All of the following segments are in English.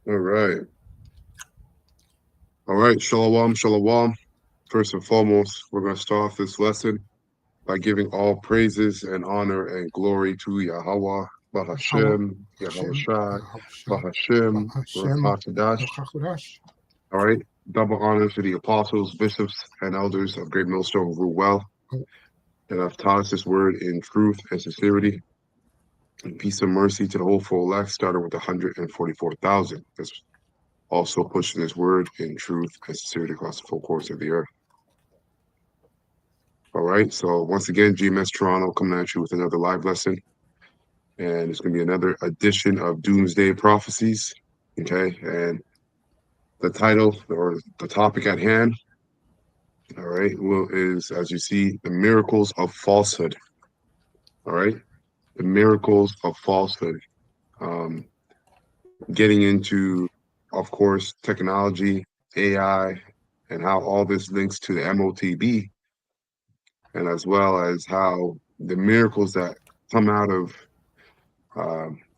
All right. All right. Shalom, shalom. First and foremost, we're going to start off this lesson by giving all praises and honor and glory to Yahweh, Yahweh, Bahashem, Yahweh Hashem, Shai, Yahushua, Bahashem, Hashem, Rakatadash. Yachakodash. All right. Double honor to the apostles, bishops, and elders of Great Millstone who rule well and have taught us this word in truth and sincerity. And peace and mercy to the whole full elect, starting with 144,000. That's also pushing this word in truth and sincerity across the full course of the earth. All right, so once again, GMS Toronto coming at you with another live lesson. And it's going to be another edition of Doomsday Prophecies. Okay, and the title or the topic at hand, all right, is, as you see, the miracles of falsehood. All right, the miracles of falsehood. Getting into, of course, technology, AI, and how all this links to the MOTB, and as well as how the miracles that come out of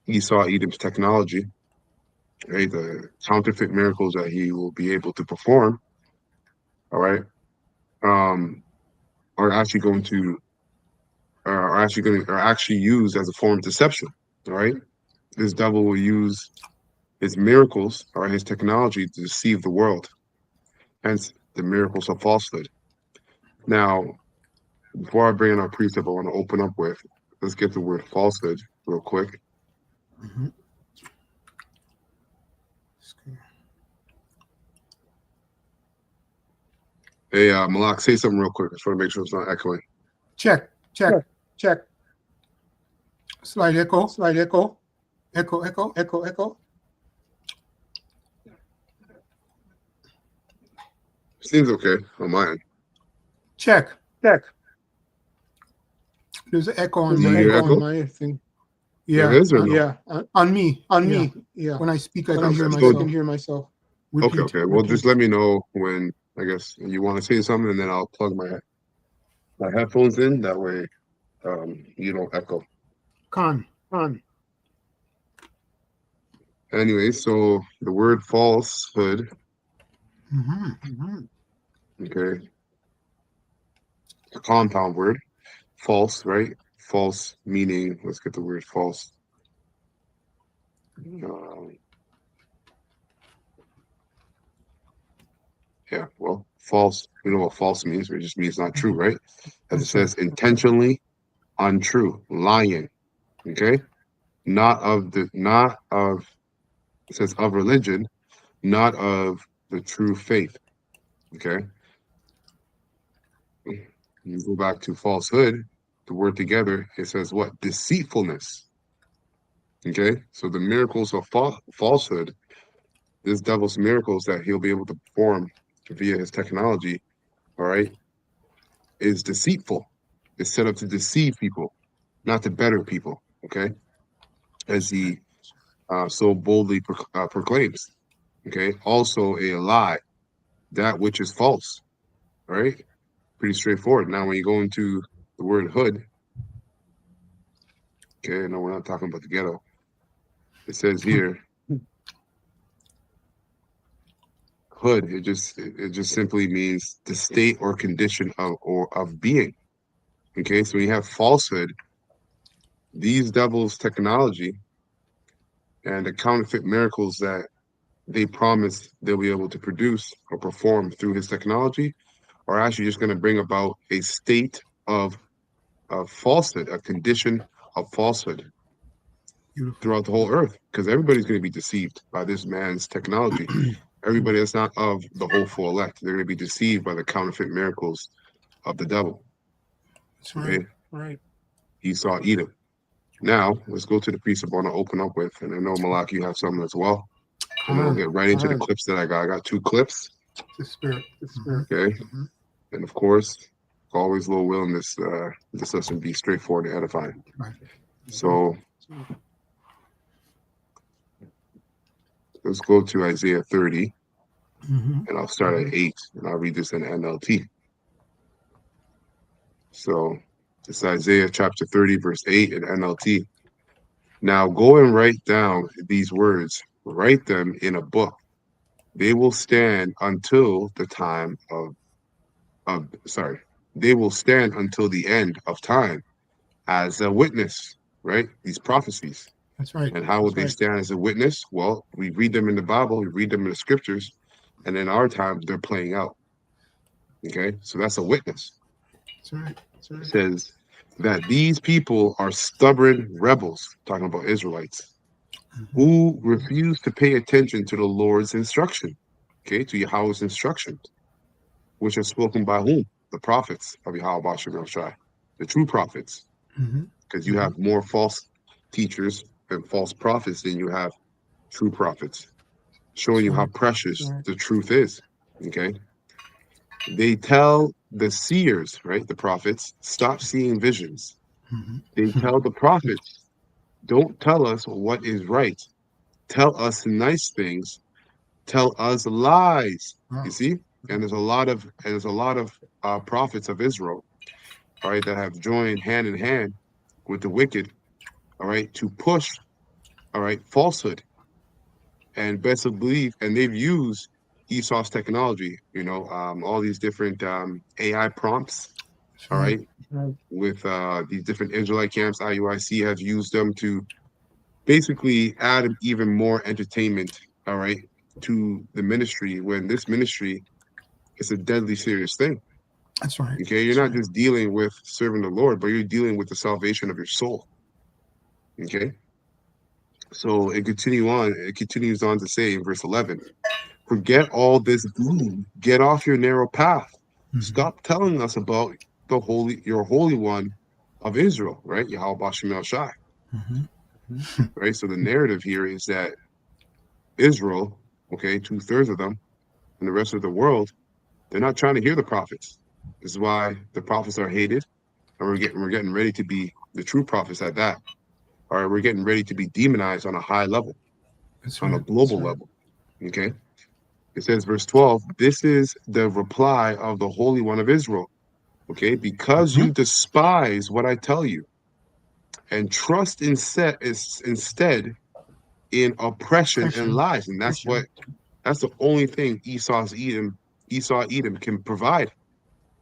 Esau Edom's technology, right, the counterfeit miracles that he will be able to perform, all right, are actually going to are actually used as a form of deception. All right, this devil will use his miracles or his technology to deceive the world. Hence, the miracles of falsehood. Now, before I bring in our precept, I want to open up with, let's get the word falsehood real quick. Mm-hmm. Hey, Malak, say something real quick. I just want to make sure it's not echoing. Check. Slide echo. Echo. Seems okay on my end. Check. There's an echo on my thing. Yeah. There is or no? Yeah. On me. Yeah. When I speak, I can hear myself. Repeat. Okay. Well, just let me know when, I guess, you want to say something, and then I'll plug my headphones in. That way, you don't echo. Con. Anyway, so the word falsehood, okay, a compound word, false, right? False meaning, let's get the word false. Yeah, well, false, we know what false means, it just means not true, right? As it says, intentionally untrue, lying, okay? It says of religion, not of the true faith, okay? You go back to falsehood, the word together, it says what? Deceitfulness, okay? So the miracles of falsehood, this devil's miracles that he'll be able to perform via his technology, all right, is deceitful. It's set up to deceive people, not to better people, okay? As he so boldly proclaims, okay? Also a lie, that which is false, right? Pretty straightforward. Now, when you go into the word hood, okay, no, we're not talking about the ghetto. It says here, hood. It just simply means the state or condition of being. Okay, so when you have falsehood, these devils' technology and the counterfeit miracles that they promise they'll be able to produce or perform through his technology are actually just going to bring about a state of falsehood, a condition of falsehood throughout the whole earth, because everybody's going to be deceived by this man's technology. Everybody that's not of the whole full elect, they're going to be deceived by the counterfeit miracles of the devil. That's right. Okay? Right. Esau Edom. Now, let's go to the piece I want to open up with, and I know, Malak, you have something as well. And then we'll get right into the clips that I got. I got 2 clips. The spirit. Okay. And of course, always low will in this lesson be straightforward and edifying. Right. So let's go to Isaiah 30, and I'll start at 8, and I'll read this in NLT. So it's Isaiah chapter 30, verse 8 in NLT. Now go and write down these words write them in a book. They will stand until the time of sorry, they will stand until the end of time as a witness, right? These prophecies. That's right. And how will they stand as a witness? Well, we read them in the Bible, we read them in the scriptures, and in our time, they're playing out. Okay, so that's a witness. That's right. It says that these people are stubborn rebels, talking about Israelites, who refuse to pay attention to the Lord's instruction, okay, to Yahweh's instructions, which are spoken by whom? The prophets of Yahweh Shem Shai, the true prophets, because you have more false teachers and false prophets than you have true prophets, showing you how precious the truth is. Okay. They tell the seers, right? The prophets, stop seeing visions. They tell the prophets, don't tell us what is right. Tell us nice things. Tell us lies. You see? And there's a lot of prophets of Israel, all right, that have joined hand in hand with the wicked, all right, to push, all right, falsehood and best of belief, and they've used Esau's technology, all these different AI prompts, all right, with these different Israelite camps. IUIC has used them to basically add even more entertainment, all right, to the ministry, when this ministry is a deadly serious thing. That's right. Okay, you're not just dealing with serving the Lord, but you're dealing with the salvation of your soul. Okay, so it continues on to say in verse 11, forget all this gloom. Get off your narrow path. Stop telling us about your Holy One of Israel, right? Yahweh Shem Shai. Right. So the narrative here is that Israel, okay, 2/3 of them, and the rest of the world, they're not trying to hear the prophets. This is why the prophets are hated, and we're getting ready to be the true prophets at that. All right, we're getting ready to be demonized on a high level, on a global level. Okay. It says, verse 12, this is the reply of the Holy One of Israel. Okay, because you despise what I tell you and trust instead in oppression and lies. And that's the only thing Esau Edom can provide.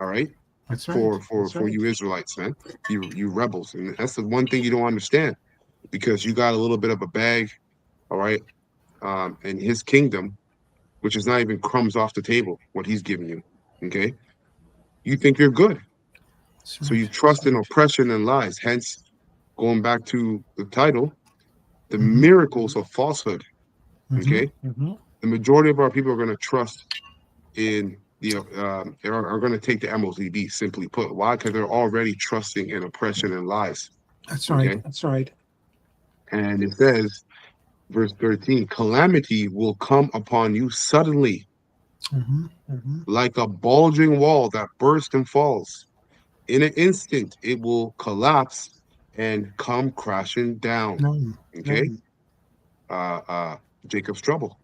All right. That's right. For you Israelites, man, you rebels. And that's the one thing you don't understand, because you got a little bit of a bag, all right, in his kingdom, which is not even crumbs off the table, what he's giving you. Okay. You think you're good. So you trust in oppression and lies. Hence, going back to the title, the miracles of falsehood. Okay. The majority of our people are going to trust in are going to take the MOZB, simply put. Why? Because they're already trusting in oppression and lies. That's right. Okay? That's right. And it says, verse 13, calamity will come upon you suddenly, like a bulging wall that bursts and falls. In an instant, it will collapse and come crashing down. Okay. Jacob's trouble.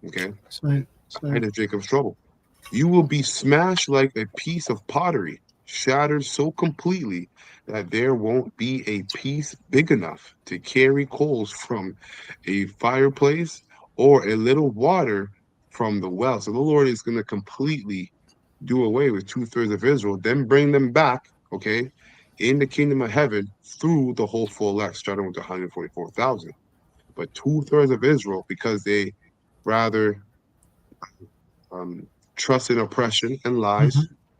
Okay. That's right. Height of Jacob's trouble. You will be smashed like a piece of pottery, shattered so completely that there won't be a piece big enough to carry coals from a fireplace or a little water from the well. So the Lord is going to completely do away with 2/3 of Israel, then bring them back, okay, in the kingdom of heaven through the whole full elect, starting with the 144,000. But 2/3 of Israel, because they rather trust in oppression and lies,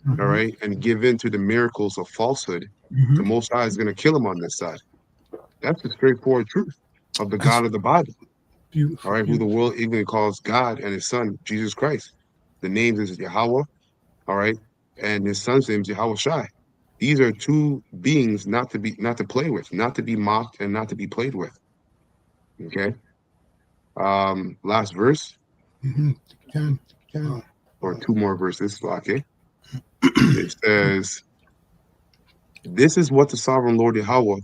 all right, and give in to the miracles of falsehood, the Most High is going to kill them on this side. That's the straightforward truth of the God of the Bible. All right, who the world even calls God, and his son, Jesus Christ. The name is Yahweh, all right, and his son's name is Yahweh Shai. These are two beings not to play with, not to be mocked, and not to be played with. Okay. Last verse. Or two more verses, okay. It says, this is what the sovereign Lord Yahweh,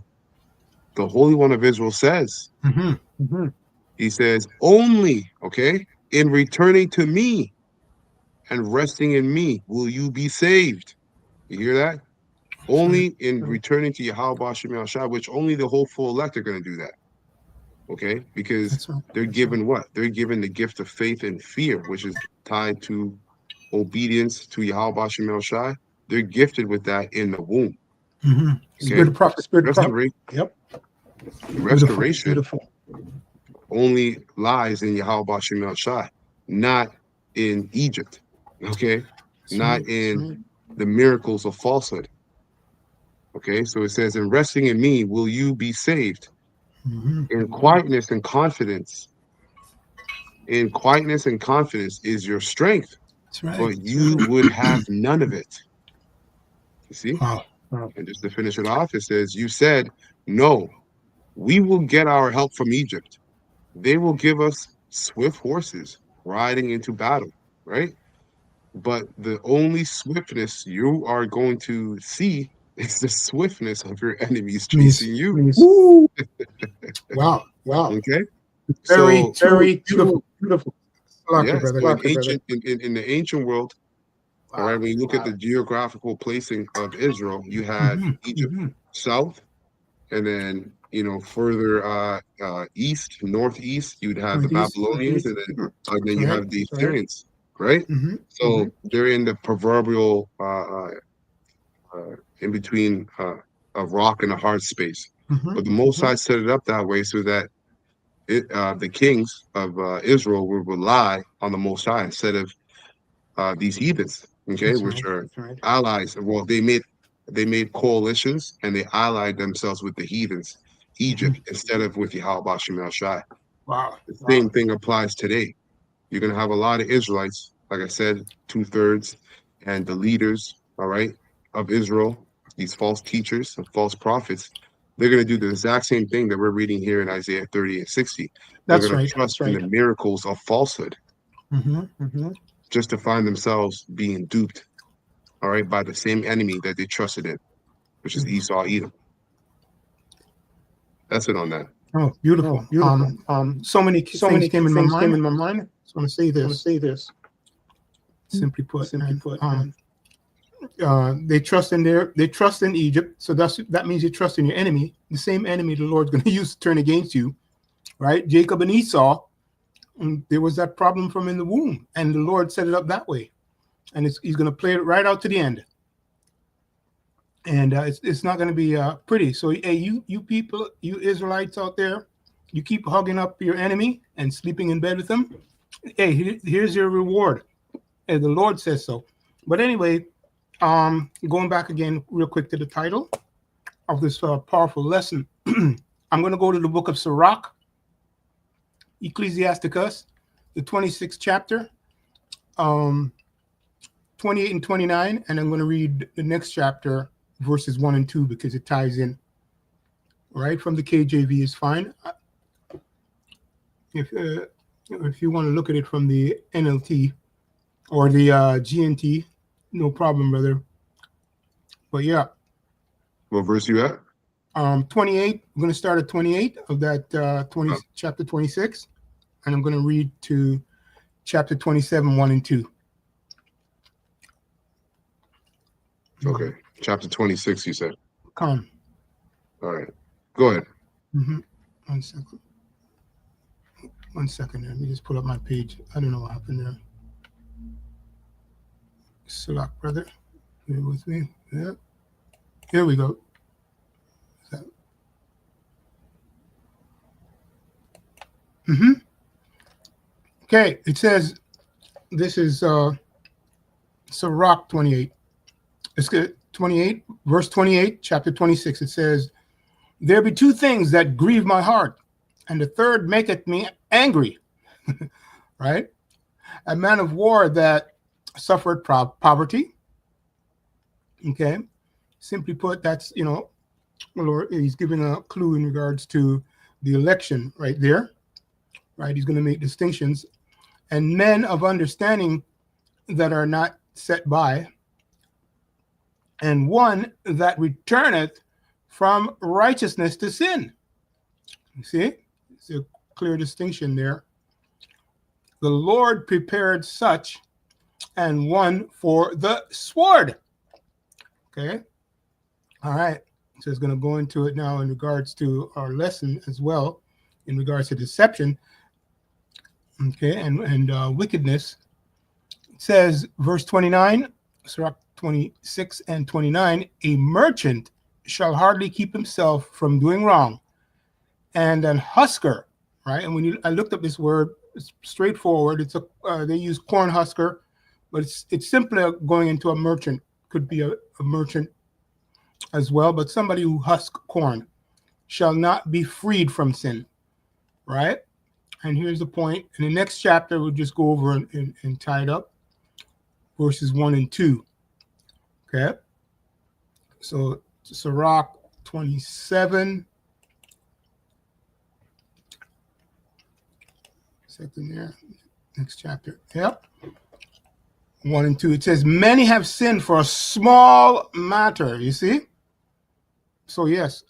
the Holy One of Israel, says. He says, only, okay, in returning to me and resting in me will you be saved. You hear that? Only in returning to Yahweh Shem Shai, which only the whole full elect are going to do that. Okay, because right. they're given what? They're given the gift of faith and fear, which is tied to obedience to Yahweh Shem Shai. They're gifted with that in the womb. Mm-hmm. Okay, Spirit of prophet. Spirit of prophet. restoration, Yep. Beautiful. restoration Beautiful. only lies in Yahweh Shem Shai, not in Egypt. Okay, That's not right. in the miracles of falsehood. Okay, so it says, "In resting in me, will you be saved? Mm-hmm. In quietness and confidence. In quietness and confidence is your strength, That's right. but you would have none of it." You see? Wow. And just to finish it off, it says, "You said, no, we will get our help from Egypt. They will give us swift horses riding into battle," right? But the only swiftness you are going to see is the swiftness of your enemies chasing you. Woo. Wow. Wow. Okay? Very, So, very beautiful. Beautiful. yeah, Brother. so in the ancient world, all right, Wow. when you look at the geographical placing of Israel, you had Mm-hmm. Egypt Mm-hmm. south, and then further east, northeast, you'd have the Northeast. Babylonians, and then you Right. have the Assyrians, right? Mm-hmm. So they're in the proverbial in between a rock and a hard space. Mm-hmm. But the Most High set it up that way so that the kings of Israel will rely on the Most High instead of these heathens, okay, That's which right. are That's right. allies. Well, they made coalitions and they allied themselves with the heathens, Egypt, instead of with Yahweh Shem Shai. Wow. The same thing applies today. You're gonna have a lot of Israelites, like I said, 2/3, and the leaders, all right, of Israel, these false teachers and false prophets. They're gonna do the exact same thing that we're reading here in Isaiah 30 and 60. They're That's gonna right. trust in the miracles of falsehood Mm-hmm. Mm-hmm. just to find themselves being duped, all right, by the same enemy that they trusted in, which is Esau, Edom. That's it on that. Oh, beautiful. Beautiful. So many things came in my mind. I just want to say this. Simply put, they trust in Egypt. So that means you trust in your enemy, the same enemy the Lord's going to use to turn against you, right? Jacob and Esau. And there was that problem from in the womb, and the Lord set it up that way, and He's going to play it right out to the end. And it's not going to be pretty. So, hey, you people, you Israelites out there, you keep hugging up your enemy and sleeping in bed with them. Hey, here's your reward. And the Lord says so. But anyway, going back again real quick to the title of this powerful lesson, I'm going to go to the book of Sirach, Ecclesiasticus, the 26th chapter, 28 and 29, and I'm going to read the next chapter, verses 1 and 2, because it ties in. Right from the KJV is fine. If you want to look at it from the NLT or the GNT, no problem, brother. But yeah. What verse you at? 28. I'm going to start at 28 of that chapter 26, and I'm going to read to chapter 27, 1 and 2. Okay. Chapter 26, you said. Come. All right. Go ahead. Mm-hmm. 1 second. 1 second. Let me just pull up my page. I don't know what happened there. Slack, brother. Bear with me. Yeah. Here we go. Mm-hmm. Okay. It says, this is Sirach 28. It's good. 28, verse 28, chapter 26. It says, "There be two things that grieve my heart, and the third maketh me angry." Right? A man of war that suffered poverty. Okay. Simply put, that's, Lord, he's giving a clue in regards to the election right there. Right? He's going to make distinctions. And men of understanding that are not set by, and one that returneth from righteousness to sin. You see? It's a clear distinction there. The Lord prepared such, and one for the sword. Okay? All right. So it's going to go into it now in regards to our lesson as well. in regards to deception, okay, and wickedness. It says, verse 29, Sirach 26 and 29, a merchant shall hardly keep himself from doing wrong, and an husker, right? And I looked up this word, it's straightforward. It's they use corn husker, but it's simply going into a merchant. Could be a merchant as well, but somebody who husks corn shall not be freed from sin, right? And here's the point. In the next chapter, we'll just go over and tie it up, verses 1 and 2. Okay. So Sirach 27. Second there. Next chapter. Yep. 1 and 2. It says, many have sinned for a small matter. You see? So yes,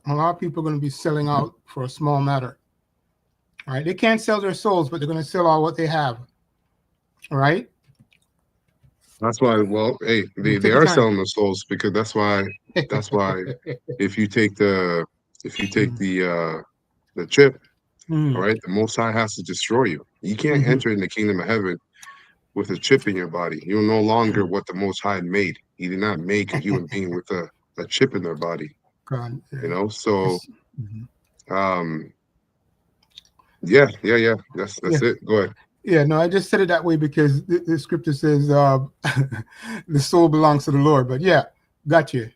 a lot of people are going to be selling out for a small matter. All right. They can't sell their souls, but they're going to sell all what they have. All right. That's why, well, hey, they are selling the souls, because that's why if you take the chip, all right, the Most High has to destroy you. You can't enter in the kingdom of heaven with a chip in your body. You're no longer what the Most High made. He did not make a human being with a chip in their body. God, you know, so yeah. That's it. Go ahead. Yeah, no, I just said it that way because the scripture says the soul belongs to the Lord. But yeah, got you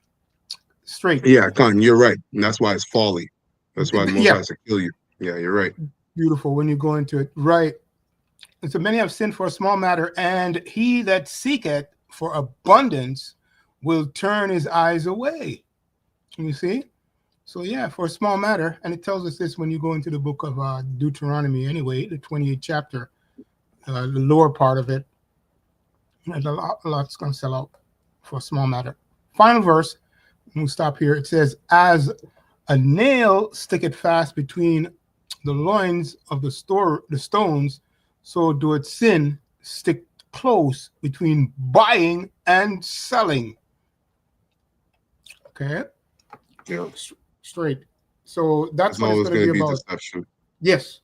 straight. Yeah, Con, you're right. And that's why it's folly. That's why the Most High has to kill you. Yeah, you're right. Beautiful when you go into it. Right. And so many have sinned for a small matter, and he that seeketh for abundance will turn his eyes away. You see? So yeah, for a small matter, and it tells us this when you go into the book of Deuteronomy anyway, the 28th chapter. The lower part of it, and a lot's going to sell out for a small matter. Final verse, we'll stop here. It says, as a nail sticketh fast between the loins of the stones, so doeth sin stick close between buying and selling. Okay? Yeah. Straight. So that's what it's going to be about. Deception. Yes.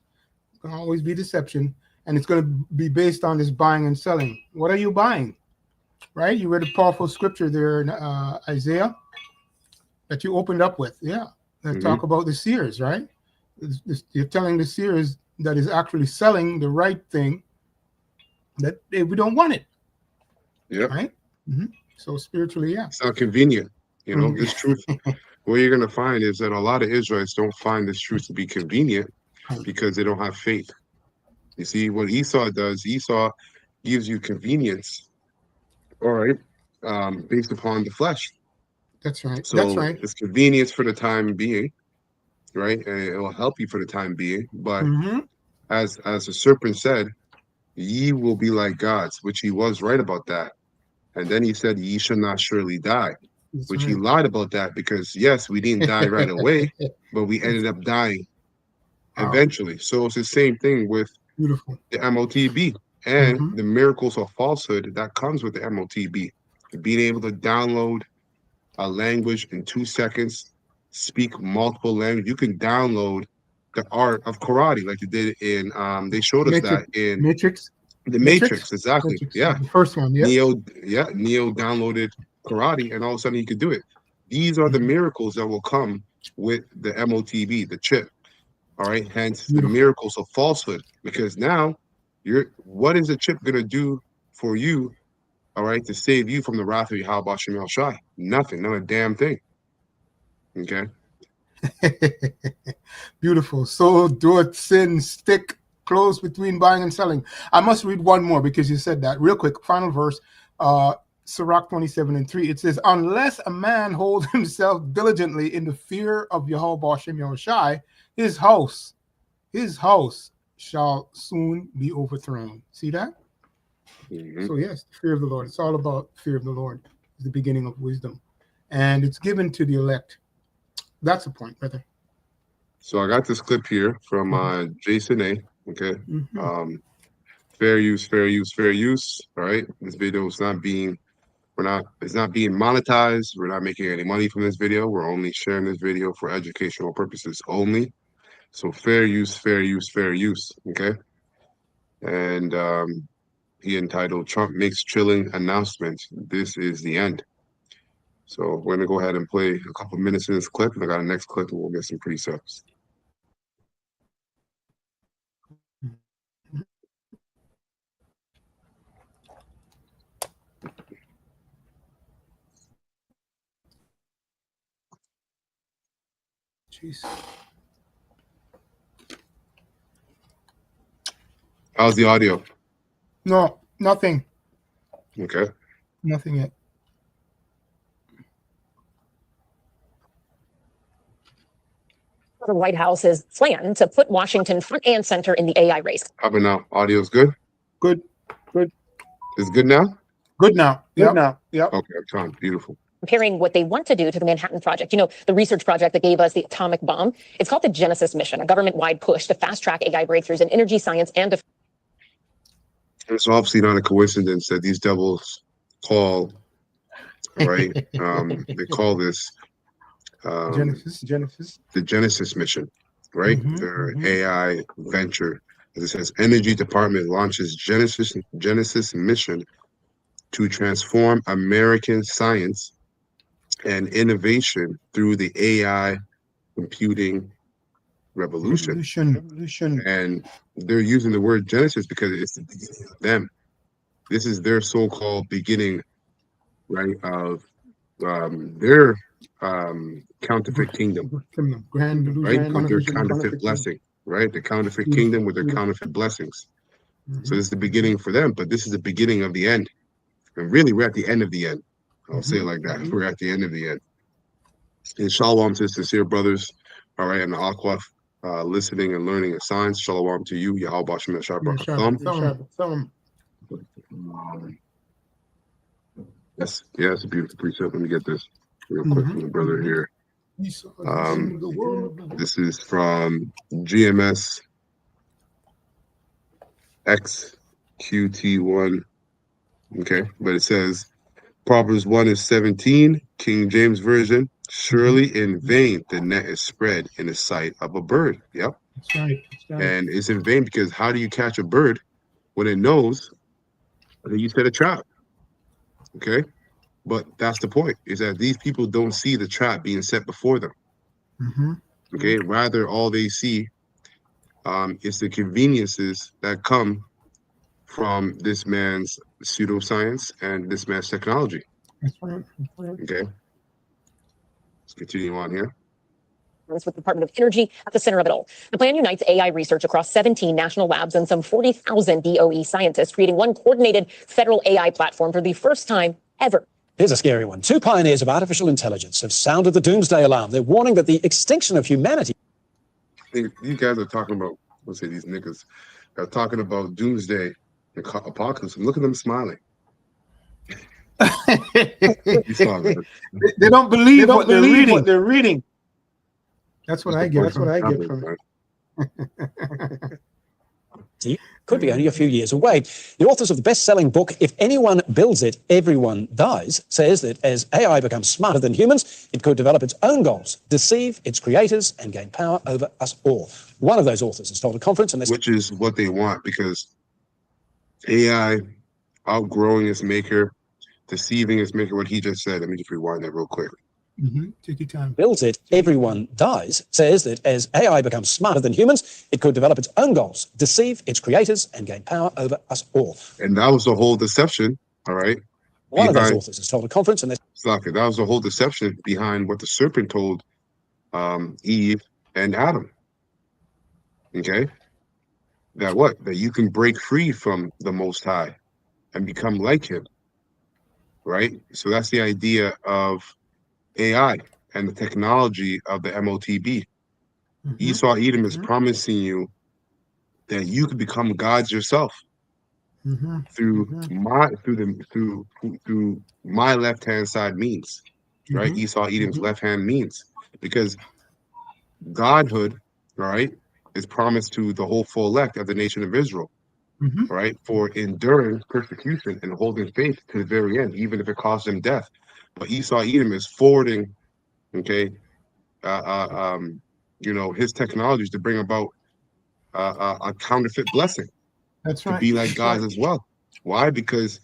It's going to always be deception. And it's going to be based on this buying and selling. What are you buying? Right? You read a powerful scripture there in Isaiah that you opened up with. Yeah. That talk about the seers, right? You're telling the seers that is actually selling the right thing, that we don't want it. Yeah. Right? So spiritually, yeah. It's not convenient. You know, this truth, what you're going to find is that a lot of Israelites don't find this truth to be convenient because they don't have faith. You see, what Esau does, Esau gives you convenience, all right, based upon the flesh. That's right. So that's right. It's convenience for the time being, right? And it will help you for the time being. But as the serpent said, ye will be like gods, which he was right about that. And then he said, ye shall not surely die, That's which right. he lied about that, because yes, we didn't die right away, but we ended up dying eventually. So it's the same thing with Beautiful. the MOTB and the miracles of falsehood that comes with the MOTB. Being able to download a language in 2 seconds, speak multiple languages. You can download the art of karate like they did in they showed us Matrix. that in Matrix. the Matrix, exactly. Matrix. Yeah. The first one, yeah. Neo downloaded karate and all of a sudden he could do it. These are the miracles that will come with the MOTB, the chip. All right, hence the miracles of falsehood, because now what is the chip gonna do for you, all right, to save you from the wrath of Yahweh Shem El Shai? Nothing, not a damn thing. Okay. Beautiful. So doeth sin stick close between buying and selling. I must read one more because you said that. Real quick, final verse, Sirach 27 and 3. It says, unless a man hold himself diligently in the fear of Yahweh Shem El Shai, his house shall soon be overthrown. See that? So yes, the fear of the Lord. It's all about fear of the Lord. It's the beginning of wisdom. And it's given to the elect. That's the point, brother. So I got this clip here from Jason A. Okay. Fair use, fair use, fair use. All right. This video is not being it's not being monetized. We're not making any money from this video. We're only sharing this video for educational purposes only. So fair use, fair use, fair use. Okay. And he entitled Trump makes chilling announcements. This is the end. So we're gonna go ahead and play a couple minutes in this clip, and I got a next clip, and we'll get some precepts. Jeez. How's the audio? No, nothing. Okay. Nothing yet. The White House's plan to put Washington front and center in the AI race. How about now? Audio's good? Good. Good. Is good now? Good now. Good now. Yep. Okay, Tom, beautiful. Comparing what they want to do to the Manhattan Project. You know, the research project that gave us the atomic bomb. It's called the Genesis mission, a government-wide push to fast-track AI breakthroughs in energy science and defense. It's obviously not a coincidence that these devils call, right? They call this Genesis. the Genesis mission, right? Mhm, Their mhm. AI venture. As it says, Energy Department launches Genesis mission to transform American science and innovation through the AI computing revolution. Revolution. And they're using the word Genesis because it's the beginning of them. This is their so-called beginning, right, of their counterfeit kingdom, Grand right, illusion. with their Counterfeit. counterfeit blessing, right, the counterfeit kingdom with their counterfeit blessings. So this is the beginning for them, but this is the beginning of the end. And really, we're at the end of the end. I'll say it like that. We're at the end of the end. And shalom to sincere brothers, all right, and the Aquaf, listening and learning and science. Shalom to you, Yahweh Shem Thumb. Yes, yeah, it's a beautiful precept. Let me get this real quick from the brother here. This is from GMS XQT1. Okay, but it says Proverbs 1 is 17, King James Version. Surely in vain the net is spread in the sight of a bird. Yep. That's right. And it's in vain because how do you catch a bird when it knows that you set a trap? Okay. But that's the point, is that these people don't see the trap being set before them. Okay. Rather, all they see is the conveniences that come from this man's pseudoscience and this man's technology. That's right. Okay. Let's continue on here. With the Department of Energy at the center of it all. The plan unites AI research across 17 national labs and some 40,000 DOE scientists, creating one coordinated federal AI platform for the first time ever. Here's a scary one. Two pioneers of artificial intelligence have sounded the doomsday alarm. They're warning that the extinction of humanity. These guys are talking about, let's say these niggas are talking about doomsday and apocalypse. And look at them smiling. You saw that. They don't believe what they're reading. That's what I get from it. Could be only a few years away. The authors of the best-selling book, If Anyone Builds It, Everyone Dies, says that as AI becomes smarter than humans, it could develop its own goals, deceive its creators, and gain power over us all. One of those authors has told a conference, and which is what they want, because AI outgrowing its maker, deceiving its maker, what he just said. Let me just rewind that real quick. Take your time. Builds it, everyone dies, says that as AI becomes smarter than humans, it could develop its own goals, deceive its creators, and gain power over us all. And that was the whole deception, all right? One of those authors has told a conference, and that was the whole deception behind what the serpent told Eve and Adam. Okay? That you can break free from the Most High and become like him, right? So that's the idea of AI and the technology of the MOTB. Esau Edom is promising you that you could become gods yourself through my left-hand side means, right? Esau Edom's left-hand means, because godhood, right, is promised to the whole full elect of the nation of Israel, right, for enduring persecution and holding faith to the very end, even if it costs them death. But Esau Edom is forwarding, okay, his technologies to bring about a counterfeit blessing. That's to right. be like That's God right. as well. Why? Because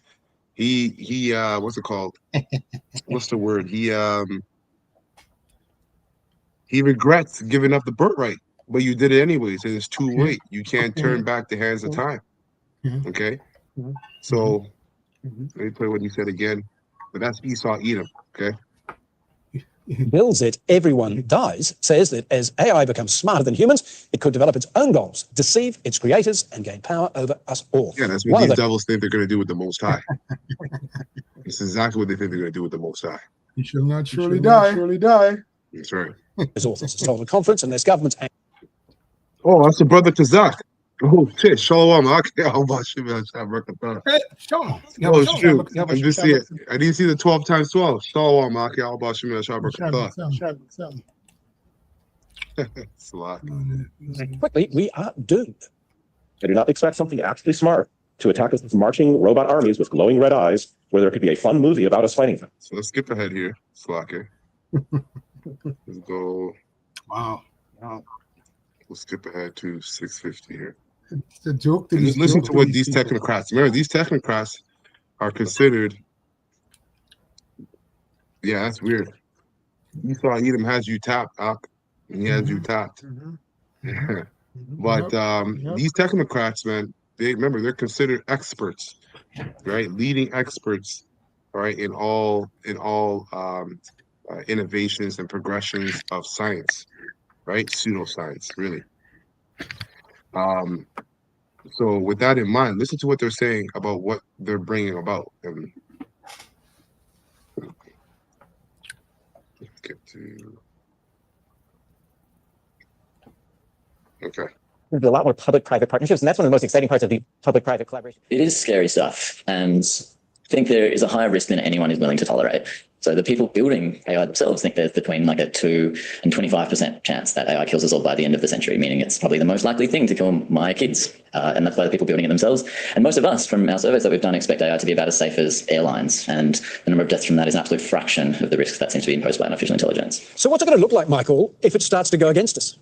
he what's it called? What's the word? He regrets giving up the birthright, but you did it anyways, and it's too late. You can't turn back the hands of time. Mhm. Okay, Mhm. so Mhm. let me play what you said again. But that's Esau Edom. Okay, Builds it, everyone dies, says that as AI becomes smarter than humans, it could develop its own goals, deceive its creators, and gain power over us all. yeah, that's what One of these the devils think they're going to do with the Most High. It's exactly what they think they're going to do with the Most High. You shall not surely die. Surely die. That's right. authors has told a conference, and there's governments. Oh, that's the brother Kazak. Oh shit, Shalom. Okay, how about you, man? Hey, Shalom. Oh shoot! I'm just seeing. I didn't see the 12 times 12. Shalom, Maki. How about you, man? It's a lot. Quickly, we are doomed. I do not expect something absolutely smart to attack us with marching robot armies with glowing red eyes, where there could be a fun movie about us fighting them. So let's skip ahead here. Slacker. Let's go. Wow. We'll skip ahead to 650 here. It's a joke. And just listen to what these technocrats. Remember, these technocrats are considered. Yeah, that's weird. Esau Edom has you tapped up, and he has you tapped. But these technocrats, man, they're considered experts, right? Leading experts, right, in all innovations and progressions of science, right? Pseudoscience, really. So with that in mind, listen to what they're saying about what they're bringing about. And let's get to. Okay. There's a lot more public-private partnerships, and that's one of the most exciting parts of the public-private collaboration. It is scary stuff, and I think there is a higher risk than anyone is willing to tolerate. So the people building AI themselves think there's between like a 2 and 25% chance that AI kills us all by the end of the century, meaning it's probably the most likely thing to kill my kids. And that's by the people building it themselves. And most of us, from our surveys that we've done, expect AI to be about as safe as airlines. And the number of deaths from that is an absolute fraction of the risk that seems to be imposed by artificial intelligence. So what's it going to look like, Michael, if it starts to go against us?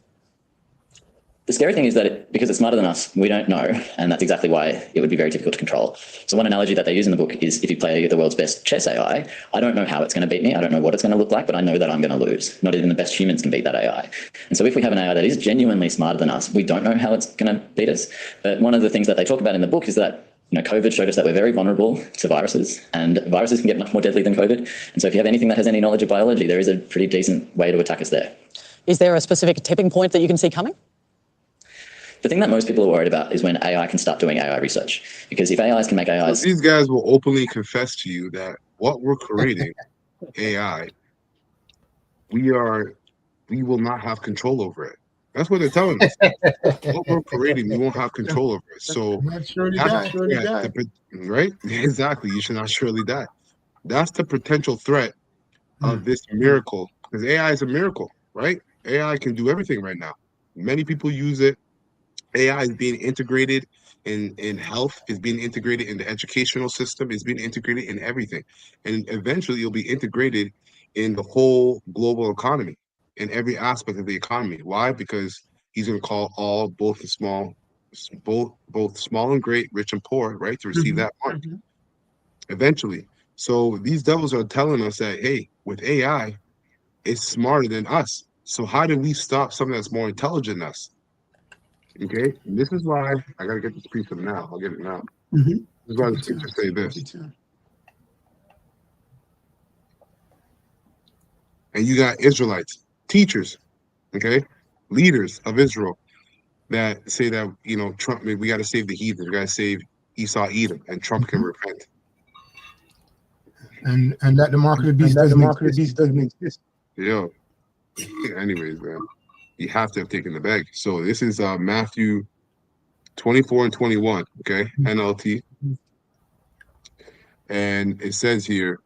The scary thing is that because it's smarter than us, we don't know. And that's exactly why it would be very difficult to control. So one analogy that they use in the book is if you play the world's best chess AI, I don't know how it's going to beat me. I don't know what it's going to look like, but I know that I'm going to lose. Not even the best humans can beat that AI. And so if we have an AI that is genuinely smarter than us, we don't know how it's going to beat us. But one of the things that they talk about in the book is that COVID showed us that we're very vulnerable to viruses, and viruses can get much more deadly than COVID. And so if you have anything that has any knowledge of biology, there is a pretty decent way to attack us there. Is there a specific tipping point that you can see coming? The thing that most people are worried about is when AI can start doing AI research. Because if AIs can make AIs... So these guys will openly confess to you that what we're creating, AI, we will not have control over it. That's what they're telling us. What we're creating, we won't have control over it. So that's right? Exactly. You should not surely die. That's the potential threat of this miracle. Because AI is a miracle, right? AI can do everything right now. Many people use it. AI is being integrated in health, is being integrated in the educational system, is being integrated in everything. And eventually it'll be integrated in the whole global economy, in every aspect of the economy. Why? Because he's going to call both small and great, rich and poor, right, to receive that mark eventually. So these devils are telling us that, hey, with AI, it's smarter than us. So how do we stop something that's more intelligent than us? Okay, and this is why I gotta get this piece of now. I'll get it now. This is why the scriptures say this. And you got Israelites, teachers, okay, leaders of Israel that say that Trump, we got to save the heathens, we got to save Esau Edom, and Trump can repent. And that the mark of the beast doesn't exist. Yo, anyways, man, you have to have taken the bag. So this is Matthew 24 and 21, okay, NLT. And it says here,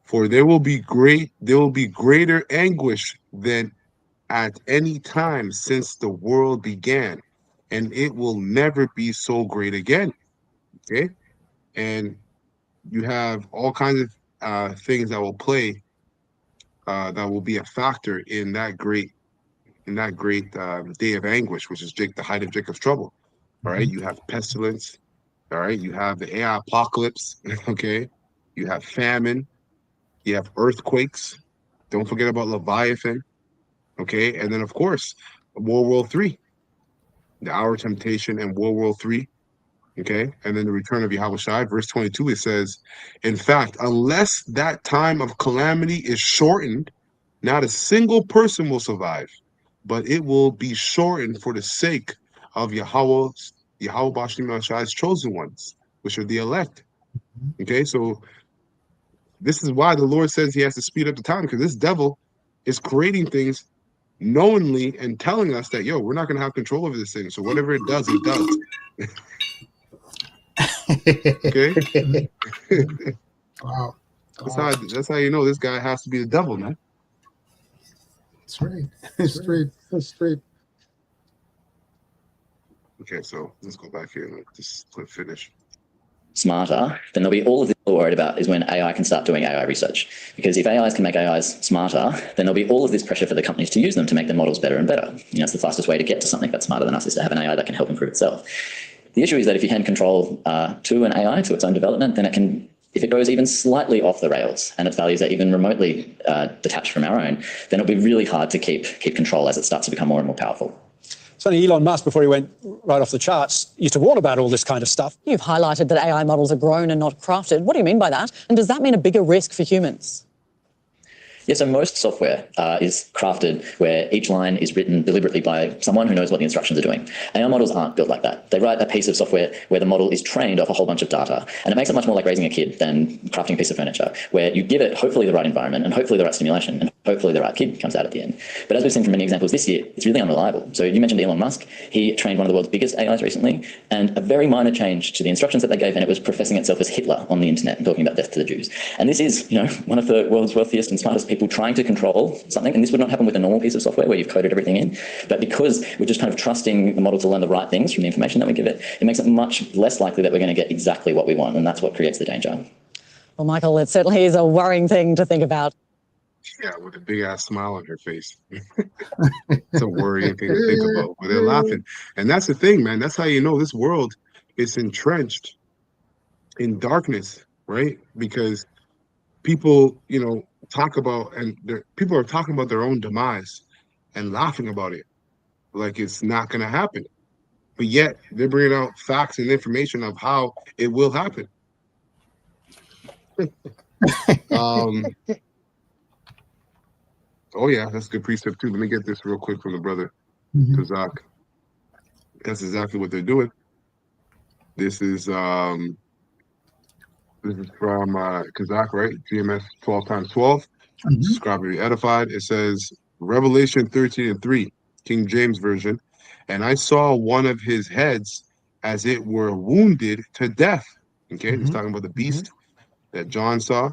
for there will be greater anguish than at any time since the world began, and it will never be so great again. Okay, and you have all kinds of things that will play, that will be a factor in that great in that great day of anguish, which is the height of Jacob's trouble. All right, you have pestilence. All right, you have the AI apocalypse. Okay, you have famine. You have earthquakes. Don't forget about Leviathan. Okay, and then of course, World War III, the hour of temptation, and World War III. Okay, and then the return of Yahweh Shai, verse 22. It says, in fact, unless that time of calamity is shortened, not a single person will survive, but it will be shortened for the sake of Yahweh Bashim Shai's chosen ones, which are the elect. Okay, so this is why the Lord says he has to speed up the time, because this devil is creating things knowingly and telling us that, yo, we're not going to have control over this thing. So whatever it does, it does. Okay? Wow. That's how you know this guy has to be the devil, man. That's right. That's straight. Okay, so let's go back here and just click finish. Smarter, then there'll be all of this we're worried about is when AI can start doing AI research. Because if AIs can make AIs smarter, then there'll be all of this pressure for the companies to use them to make their models better and better. You know, it's the fastest way to get to something that's smarter than us is to have an AI that can help improve itself. The issue is that if you hand control to an AI, to its own development, then it can, if it goes even slightly off the rails and its values are even remotely detached from our own, then it'll be really hard to keep control as it starts to become more and more powerful. Certainly Elon Musk, before he went right off the charts, used to warn about all this kind of stuff. You've highlighted that AI models are grown and not crafted. What do you mean by that? And does that mean a bigger risk for humans? Yeah, so most software is crafted where each line is written deliberately by someone who knows what the instructions are doing. AI models aren't built like that. They write a piece of software where the model is trained off a whole bunch of data. And it makes it much more like raising a kid than crafting a piece of furniture, where you give it hopefully the right environment and hopefully the right stimulation and hopefully the right kid comes out at the end. But as we've seen from many examples this year, it's really unreliable. So you mentioned Elon Musk. He trained one of the world's biggest AIs recently, and a very minor change to the instructions that they gave, and it was professing itself as Hitler on the internet and talking about death to the Jews. And this is, you know, one of the world's wealthiest and smartest people trying to control something, and this would not happen with a normal piece of software where you've coded everything in, but because we're just kind of trusting the model to learn the right things from the information that we give it, it makes it much less likely that we're going to get exactly what we want, and that's what creates the danger. Well, Michael, it certainly is a worrying thing to think about. Yeah, with a big ass smile on her face. It's a worrying thing to think about, but they're laughing. And that's the thing, man. That's how you know this world is entrenched in darkness, right? Because people, you know, talk about, and people are talking about their own demise and laughing about it like it's not going to happen, but yet they're bringing out facts and information of how it will happen. Oh yeah, that's a good precept too. Let me get this real quick from the brother Kazak. That's exactly what they're doing. This is from Kazak, right? GMS 12 times 12. Subscribe to be edified. It says Revelation 13:3, King James Version. And I saw one of his heads as it were wounded to death. Okay, he's talking about the beast that John saw.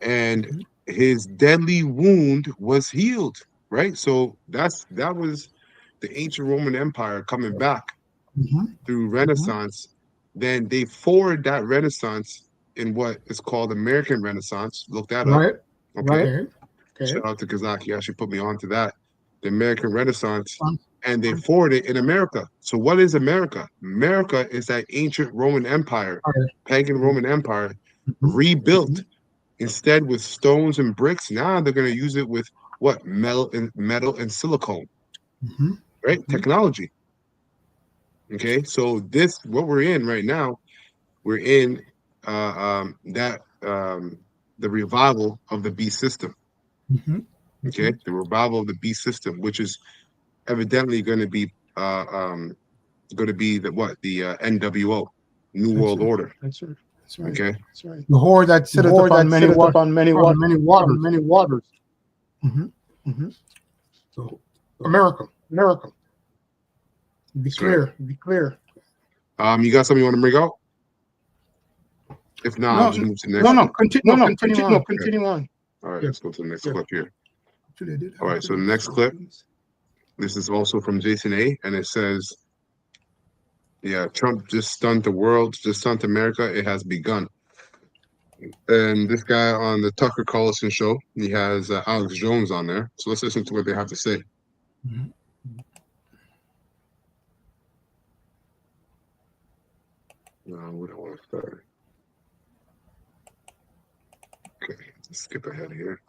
And his deadly wound was healed, right? So that was the ancient Roman Empire coming back through Renaissance. Then they forward that Renaissance in what is called American Renaissance. Look that up. Okay. Shout out to Kazaki. He actually put me on to that. The American Renaissance. And they forward it in America. So what is America? America is that ancient Roman Empire, pagan Roman Empire, rebuilt. Instead with stones and bricks. Now they're going to use it with what? Metal and silicone. Right? Technology. Okay, so this, what we're in right now, we're in the revival of the beast system. Okay, the revival of the beast system, which is evidently going to be the NWO, New World Order. That's right. That's right. Okay, that's right. The whore that sitteth upon many waters. So America. Be clear. Be clear. You got something you want to bring out? If not, just move to the next. Continue on. All right, let's go to the next clip here. All right, so the next clip, this is also from Jason A, and it says, yeah, Trump just stunned the world, just stunned America. It has begun. And this guy on the Tucker Carlson show, he has Alex Jones on there. So let's listen to what they have to say. Mhm. No, we don't want to start. Okay, let's skip ahead here.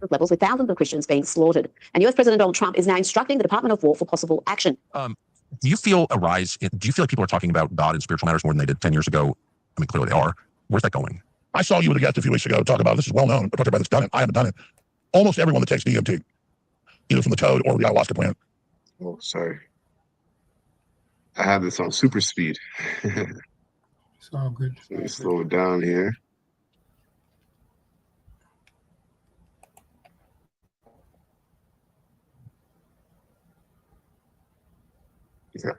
Levels with thousands of Christians being slaughtered. And US President Donald Trump is now instructing the Department of War for possible action. Do you feel a rise? Do you feel like people are talking about God and spiritual matters more than they did 10 years ago? I mean, clearly they are. Where's that going? I saw you with a guest a few weeks ago talk about this is well known. Talk about that's done it. I haven't done it. Almost everyone that takes DMT, either from the toad or the ayahuasca plant. Oh, sorry. I have this on super speed. It's all good. Let me slow it down here. Yeah.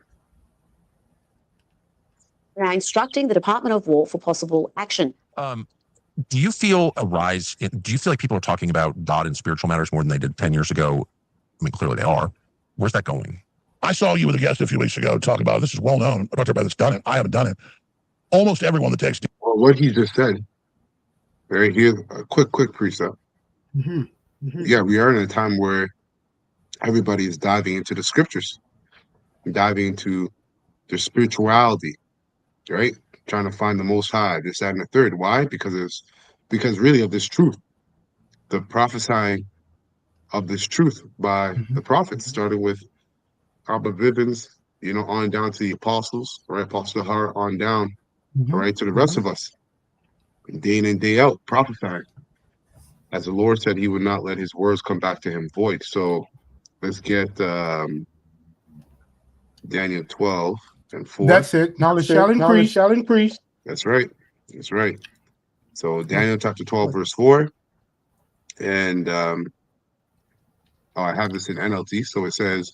Now instructing the Department of War for possible action. Do you feel a rise? Do you feel like people are talking about God and spiritual matters more than they did 10 years ago? I mean, clearly they are. Where's that going? I saw you with a guest a few weeks ago talk about this is well known. Talk about that's done it. I haven't done it. Almost everyone that takes. Well, what he just said, right here, a quick precept. Mm-hmm. Mm-hmm. Yeah, we are in a time where everybody is diving into the scriptures, diving into their spirituality, right? Trying to find the Most High, this, that, and the third. Why? Because really of this truth, the prophesying of this truth by the prophets, starting with Abba Bivens, on down to the apostles, right? Apostle Har on down, all right, to the rest of us, day in and day out, prophesying. As the Lord said, he would not let his words come back to him void. So let's get Daniel 12 and 4. That's it. Knowledge shall increase. That's right. That's right. So Daniel chapter 12, verse 4. And I have this in NLT. So it says,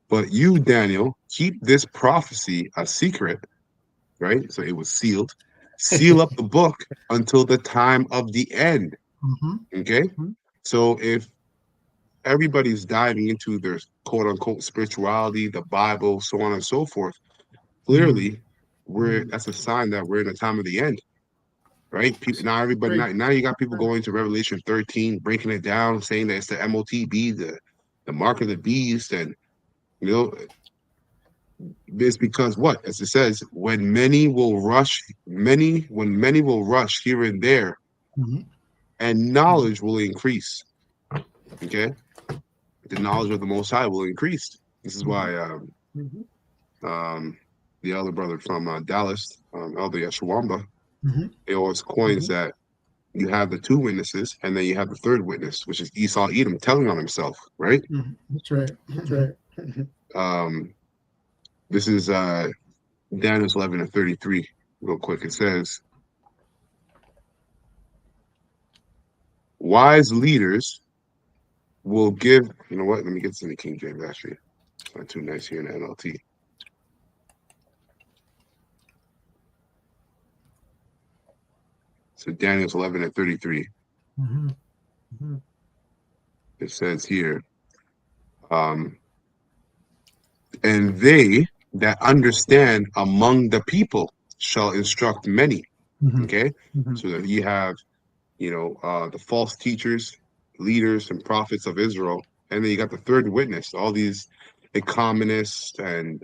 but you, Daniel, keep this prophecy a secret, right? So it was sealed. Seal up the book until the time of the end. Mm-hmm. Okay? Mm-hmm. So if everybody's diving into their quote unquote spirituality, the Bible, so on and so forth, clearly that's a sign that we're in the time of the end, right? People now, now you got people going to Revelation 13, breaking it down, saying that it's the MOTB, the mark of the beast, and it's because what? As it says, when many will rush here and there, and knowledge will increase. Okay, the knowledge of the Most High will increase. This is why the elder brother from Dallas, Elder Yeshawamba, he always coins that you have the two witnesses, and then you have the third witness, which is Esau Edom telling on himself, right? That's right. That's right. This is Daniel 11 and 33. Real quick, it says, "Wise leaders will give." You know what? Let me get to the King James. Actually, it's not too nice here in the NLT. So Daniel's 11 and 33. It says here, and they that understand among the people shall instruct many. Okay, so that you have, the false teachers, leaders, and prophets of Israel, and then you got the third witness, all these economists and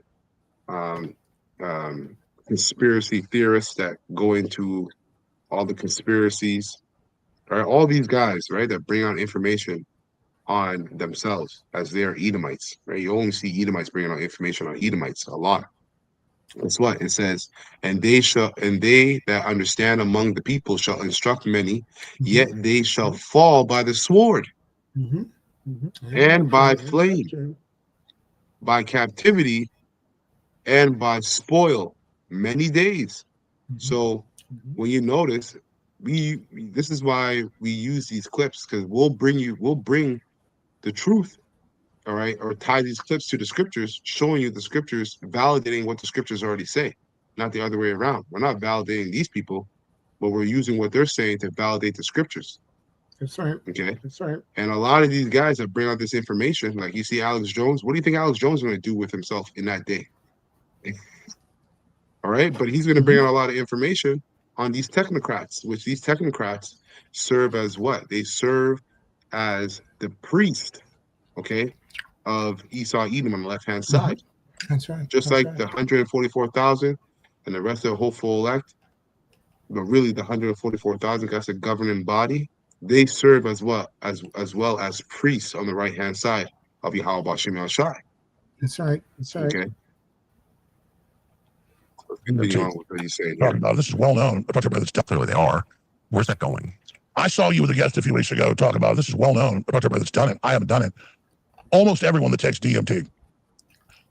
conspiracy theorists that go into all the conspiracies, right? All these guys, right, that bring out information on themselves as they are Edomites, right? You only see Edomites bringing out information on Edomites a lot. That's what it says. And they that understand among the people shall instruct many, yet they shall fall by the sword, and by flame, by captivity, and by spoil many days. So when you notice, this is why we use these clips, because we'll bring the truth, all right, or tie these clips to the scriptures, showing you the scriptures, validating what the scriptures already say, not the other way around. We're not validating these people, but we're using what they're saying to validate the scriptures. That's right. Okay. That's right. And a lot of these guys that bring out this information, like you see Alex Jones, what do you think Alex Jones is going to do with himself in that day? All right, but he's going to bring out a lot of information on these technocrats, which these technocrats serve as what? They serve as the priest, okay, of Esau Edom on the left-hand side. That's right. Just That's like right. the 144,000 and the rest of the hopeful elect, but really the 144,000, that's a governing body. They serve as well as priests on the right-hand side of Yahweh Shem Shai. That's right. That's right. Okay. Continue on with what you're saying Talking here. about this is well known. I talked about this stuff. Clearly they are. Where's that going? I saw you with a guest a few weeks ago talking about this is well known. I talked about this done it. I haven't done it. Almost everyone that takes DMT,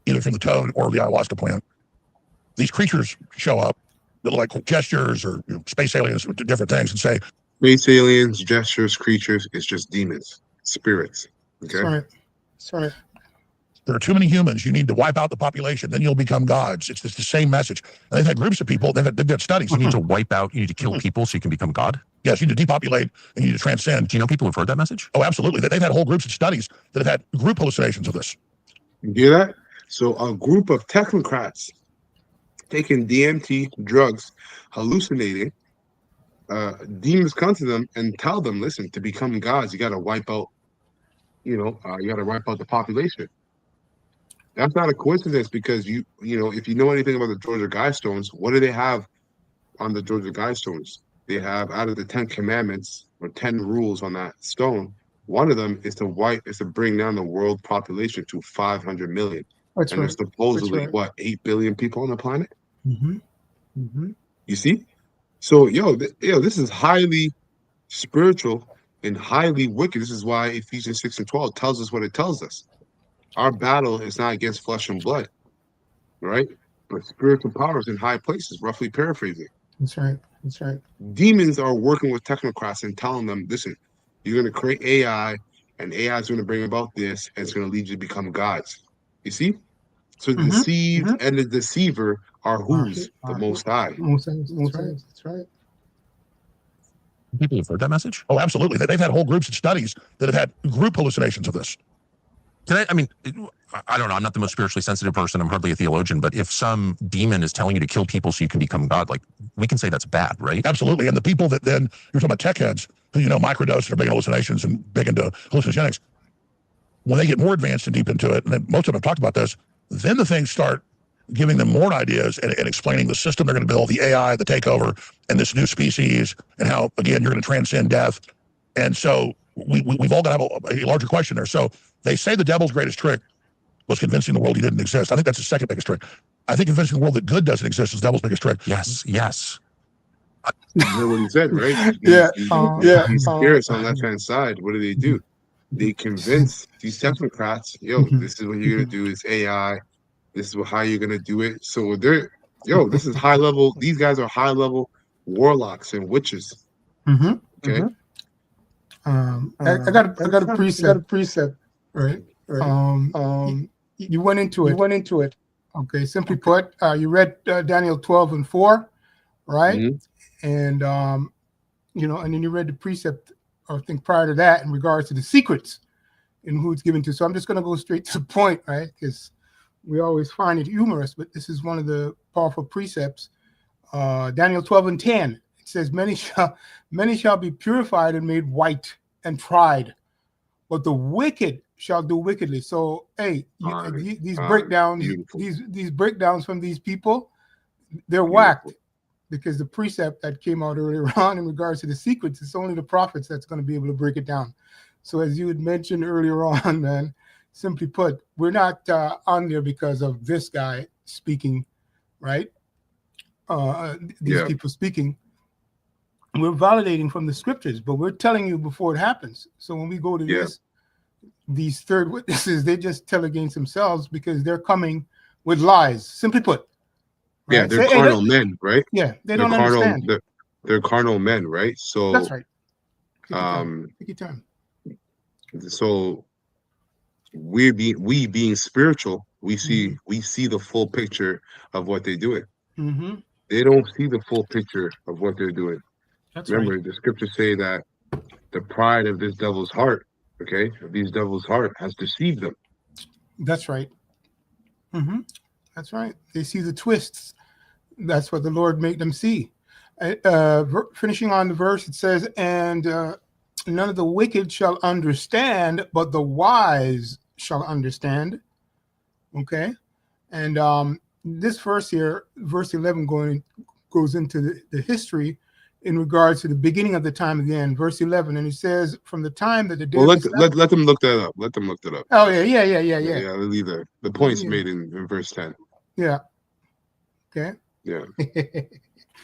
either from the toad or the ayahuasca plant, these creatures show up that look like gestures or space aliens, different things, and say, Space aliens, gestures, creatures, it's just demons, spirits. Okay. That's right. That's right. there are too many humans. You need to wipe out the population. Then you'll become gods. It's the same message. And they've had groups of people. They've done studies. You need to wipe out. You need to kill people so you can become God. Yes, you need to depopulate and you need to transcend. Do you know people who've heard that message? Oh, absolutely. They've had whole groups of studies that have had group hallucinations of this. You hear that? So a group of technocrats taking DMT drugs, hallucinating, demons come to them and tell them, listen, to become gods, you got to wipe out, you got to wipe out the population. That's not a coincidence because if you know anything about the Georgia Guidestones, what do they have on the Georgia Guidestones? They have, out of the 10 commandments or 10 rules on that stone, one of them is to bring down the world population to 500 million. That's and right. there's supposedly That's right. 8 billion people on the planet. Mm-hmm. Mm-hmm. You see? So this is highly spiritual and highly wicked. This is why Ephesians 6:12 tells us what it tells us. Our battle is not against flesh and blood, right? But spiritual powers in high places, roughly paraphrasing. That's right. That's right. Demons are working with technocrats and telling them, listen, you're going to create AI, and AI is going to bring about this, and it's going to lead you to become gods. You see? So the deceived and the deceiver are who's? The Most High. That's right. People have heard that message? Oh, absolutely. They've had whole groups of studies that have had group hallucinations of this. I don't know. I'm not the most spiritually sensitive person. I'm hardly a theologian, but if some demon is telling you to kill people so you can become God, like, we can say that's bad, right? Absolutely. And the people that then, you're talking about tech heads who, microdose and are big in hallucinations and big into hallucinogenics. When they get more advanced and deep into it, and most of them have talked about this, then the things start giving them more ideas and explaining the system they're going to build, the AI, the takeover, and this new species, and how, again, you're going to transcend death. And so we've all got to have a larger question there. So they say the devil's greatest trick was convincing the world he didn't exist. I think that's the second biggest trick. I think convincing the world that good doesn't exist is the devil's biggest trick. Yes. You heard what he said, right? These spirits on the left-hand side, what do? They convince these technocrats, this is what you're going to do, is AI. This is how you're going to do it. So this is high level. These guys are high level warlocks and witches. Okay. I got a precept. Right. You went into it. Okay. Simply put, you read Daniel 12:4, right? And and then you read the precept, I think, prior to that, in regards to the secrets and who it's given to. So I'm just going to go straight to the point, right? Because we always find it humorous, but this is one of the powerful precepts. Daniel 12:10. It says, many shall be purified and made white and tried, but the wicked shall do wickedly. So, these breakdowns, these breakdowns from these people, they're whacked, because the precept that came out earlier on in regards to the secrets, it's only the prophets that's going to be able to break it down. So, as you had mentioned earlier on, man, simply put, we're not on there because of this guy speaking, right? These people speaking. We're validating from the scriptures, but we're telling you before it happens. So when we go to these third witnesses, they just tell against themselves because they're coming with lies. Simply put. Right? Yeah, they're carnal men, right? Yeah, they're don't understand. They're carnal men, right? So that's right. Take your time. So we being spiritual, we see the full picture of what they're doing. They don't see the full picture of what they're doing. Remember, the scriptures say that the pride of this devil's heart, of these devil's heart, has deceived them. That's right. That's right. They see the twists. That's what the Lord made them see. Finishing on the verse, it says, and none of the wicked shall understand, but the wise shall understand. Okay. And this verse here, verse 11, goes into the history in regards to the beginning of the time of the end. Verse 11, and it says, from the time that the day. Well, let them look that up. Let them look that up. Oh yeah. Yeah, leave that. The point's made in verse 10. Yeah. Okay. Yeah.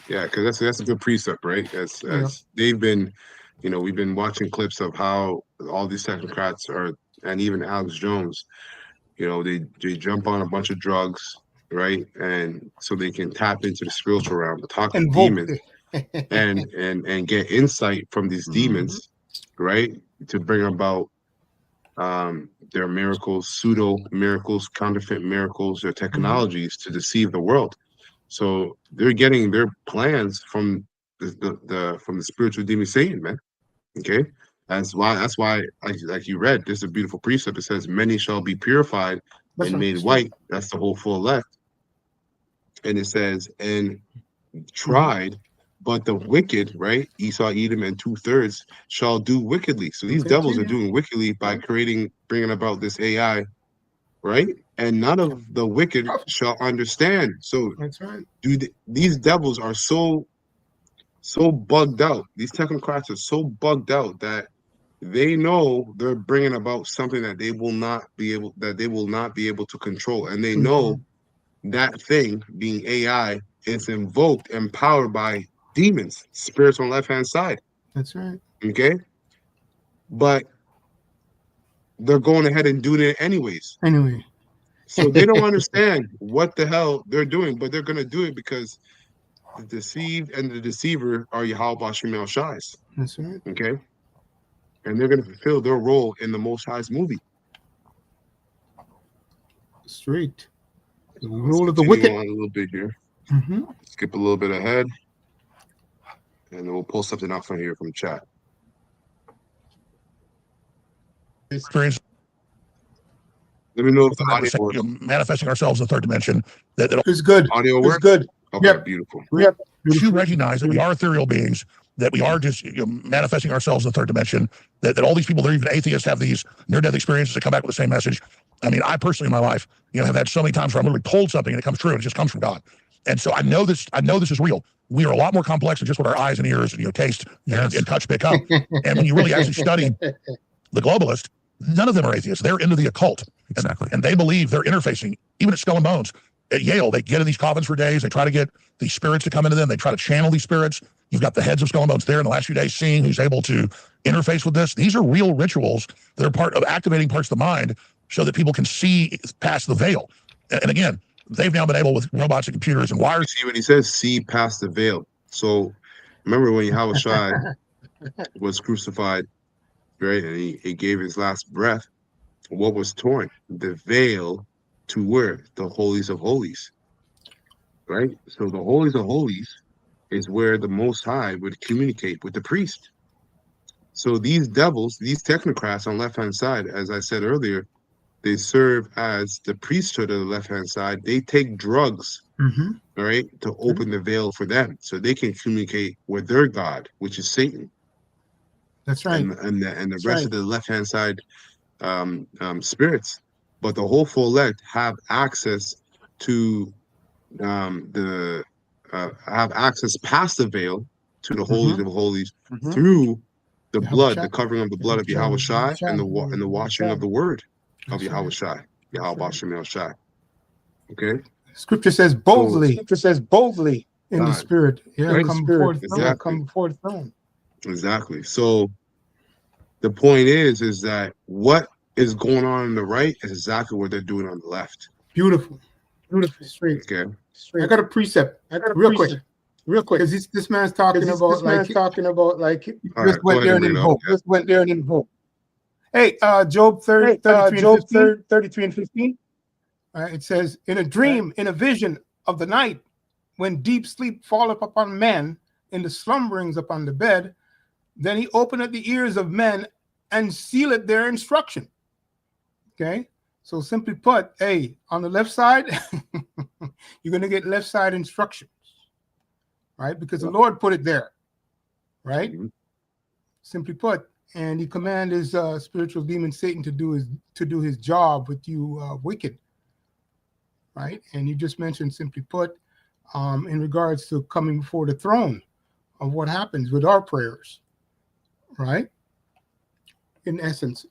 Yeah, because that's a good precept, right? As they've been, we've been watching clips of how all these technocrats and even Alex Jones, they jump on a bunch of drugs, right? And so they can tap into the spiritual realm, talk to demons, and get insight from these demons, right? To bring about their miracles, pseudo miracles, counterfeit miracles, their technologies to deceive the world. So they're getting their plans from the spiritual demon Satan, man. Okay, that's why like you read, there's a beautiful precept. It says, "Many shall be purified and made white." That's the whole full elect. And it says, "And tried, but the wicked," right? Esau, Edom, and 2/3 shall do wickedly. So these devils are doing wickedly by bringing about this AI, right? And none of the wicked shall understand. So that's right. These devils are so bugged out. These technocrats are so bugged out that they know they're bringing about something that they will not be able to control, and they know that thing being AI is invoked and powered by demons, spirits on the left-hand side. That's right. Okay, but they're going ahead and doing it anyways. Anyway. So they don't understand what the hell they're doing, but they're going to do it because the deceived and the deceiver are Yahweh Bashim El Shais. That's right. Okay. And they're going to fulfill their role in the Most High's movie. Straight. The role of the wicked. On a little bit here. Skip a little bit ahead. And then we'll pull something out from here from chat. Experience. Let me know if the audio works. Manifesting ourselves in the third dimension. That is good. Audio works? Good. Okay, yep. Beautiful. Yep. To recognize that we are ethereal beings, that we are just manifesting ourselves in the third dimension, that all these people, they're even atheists, have these near-death experiences that come back with the same message. I mean, I personally in my life, have had so many times where I'm literally told something and it comes true and it just comes from God. And so I know this is real. We are a lot more complex than just what our eyes and ears and taste and touch pick up. And when you really actually study the globalist, none of them are atheists. They're into the occult. Exactly. And they believe they're interfacing, even at Skull and Bones. At Yale, they get in these coffins for days. They try to get these spirits to come into them. They try to channel these spirits. You've got the heads of Skull and Bones there in the last few days seeing who's able to interface with this. These are real rituals that are part of activating parts of the mind so that people can see past the veil. And again, they've now been able with robots and computers and wires. See what he says? See past the veil. So remember when Yahweh Shai was crucified, right? And he gave his last breath. What was torn? The veil to where? The holies of holies, right? So the holies of holies is where the Most High would communicate with the priest. So these devils, these technocrats on left-hand side, as I said earlier, they serve as the priesthood of the left-hand side. They take drugs, right, to open the veil for them so they can communicate with their God, which is Satan. That's right. And the rest of the left-hand side spirits. But the whole full elect have access to have access past the veil to the holies of holies through the blood, the covering of the blood of Yahweh Shai and the washing of the word of Yahweh Shai, Yahweh Bashim El Shai. Okay. Scripture says boldly. Scripture says boldly in the spirit. Yeah, right? come before the throne. Come before the throne. Exactly. So the point is that what is going on the right is exactly what they're doing on the left. Beautiful. Beautiful. Straight. Okay. Straight. I got a precept. Real quick. Because this man's talking about like just went there and didn't vote. Just went there and didn't vote. Hey, Job 33 and 15. It says, in a dream, in a vision of the night, when deep sleep falleth upon men, in the slumberings upon the bed, then he openeth the ears of men and sealeth their instruction. Okay, so simply put, hey, on the left side, you're going to get left side instructions, right? Because the Lord put it there, right? Simply put, and he commanded his spiritual demon Satan to do his job with you wicked, right? And you just mentioned, simply put, in regards to coming before the throne of what happens with our prayers, right? In essence,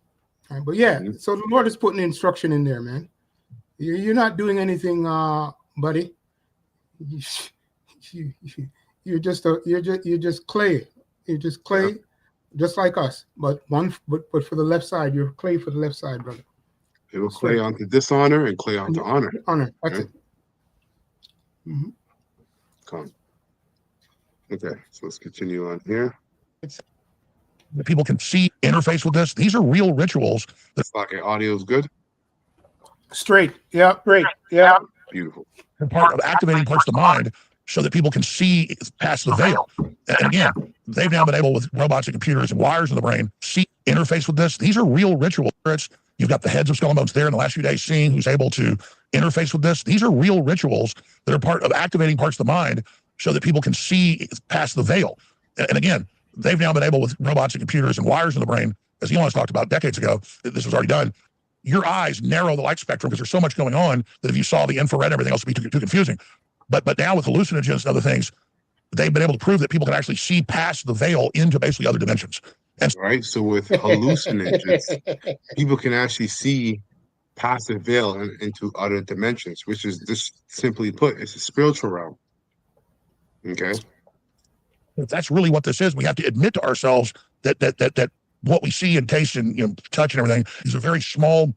right? But yeah, so the Lord is putting the instruction in there, man. You're not doing anything, buddy. You're just clay. You're just clay, Yeah. just like us. But for the left side, you're clay for the left side, brother. It will clay onto dishonor and clay onto honor. Honor. That's Okay? it. Mm-hmm. Come. Okay, so let's continue on here. That people can see, interface with this. These are real rituals. Okay, audio is good. Straight. Yeah. Great. Yeah. Beautiful. And part of activating parts of the mind so that people can see past the veil. And again, they've now been able, with robots and computers and wires in the brain, see, interface with this. These are real rituals. You've got the heads of skull and bones there in the last few days, seeing who's able to interface with this. These are real rituals that are part of activating parts of the mind so that people can see past the veil. And again, they've now been able, with robots and computers and wires in the brain, as Elon talked about decades ago, this was already done. Your eyes narrow the light spectrum because there's so much going on that if you saw the infrared and everything else, would be too confusing. But now with hallucinogens and other things, they've been able to prove that people can actually see past the veil into basically other dimensions. And right, so with hallucinogens, people can actually see past the veil and into other dimensions, which is, just simply put, it's a spiritual realm. Okay. That's really what this is. We have to admit to ourselves that what we see and taste and touch and everything is a very small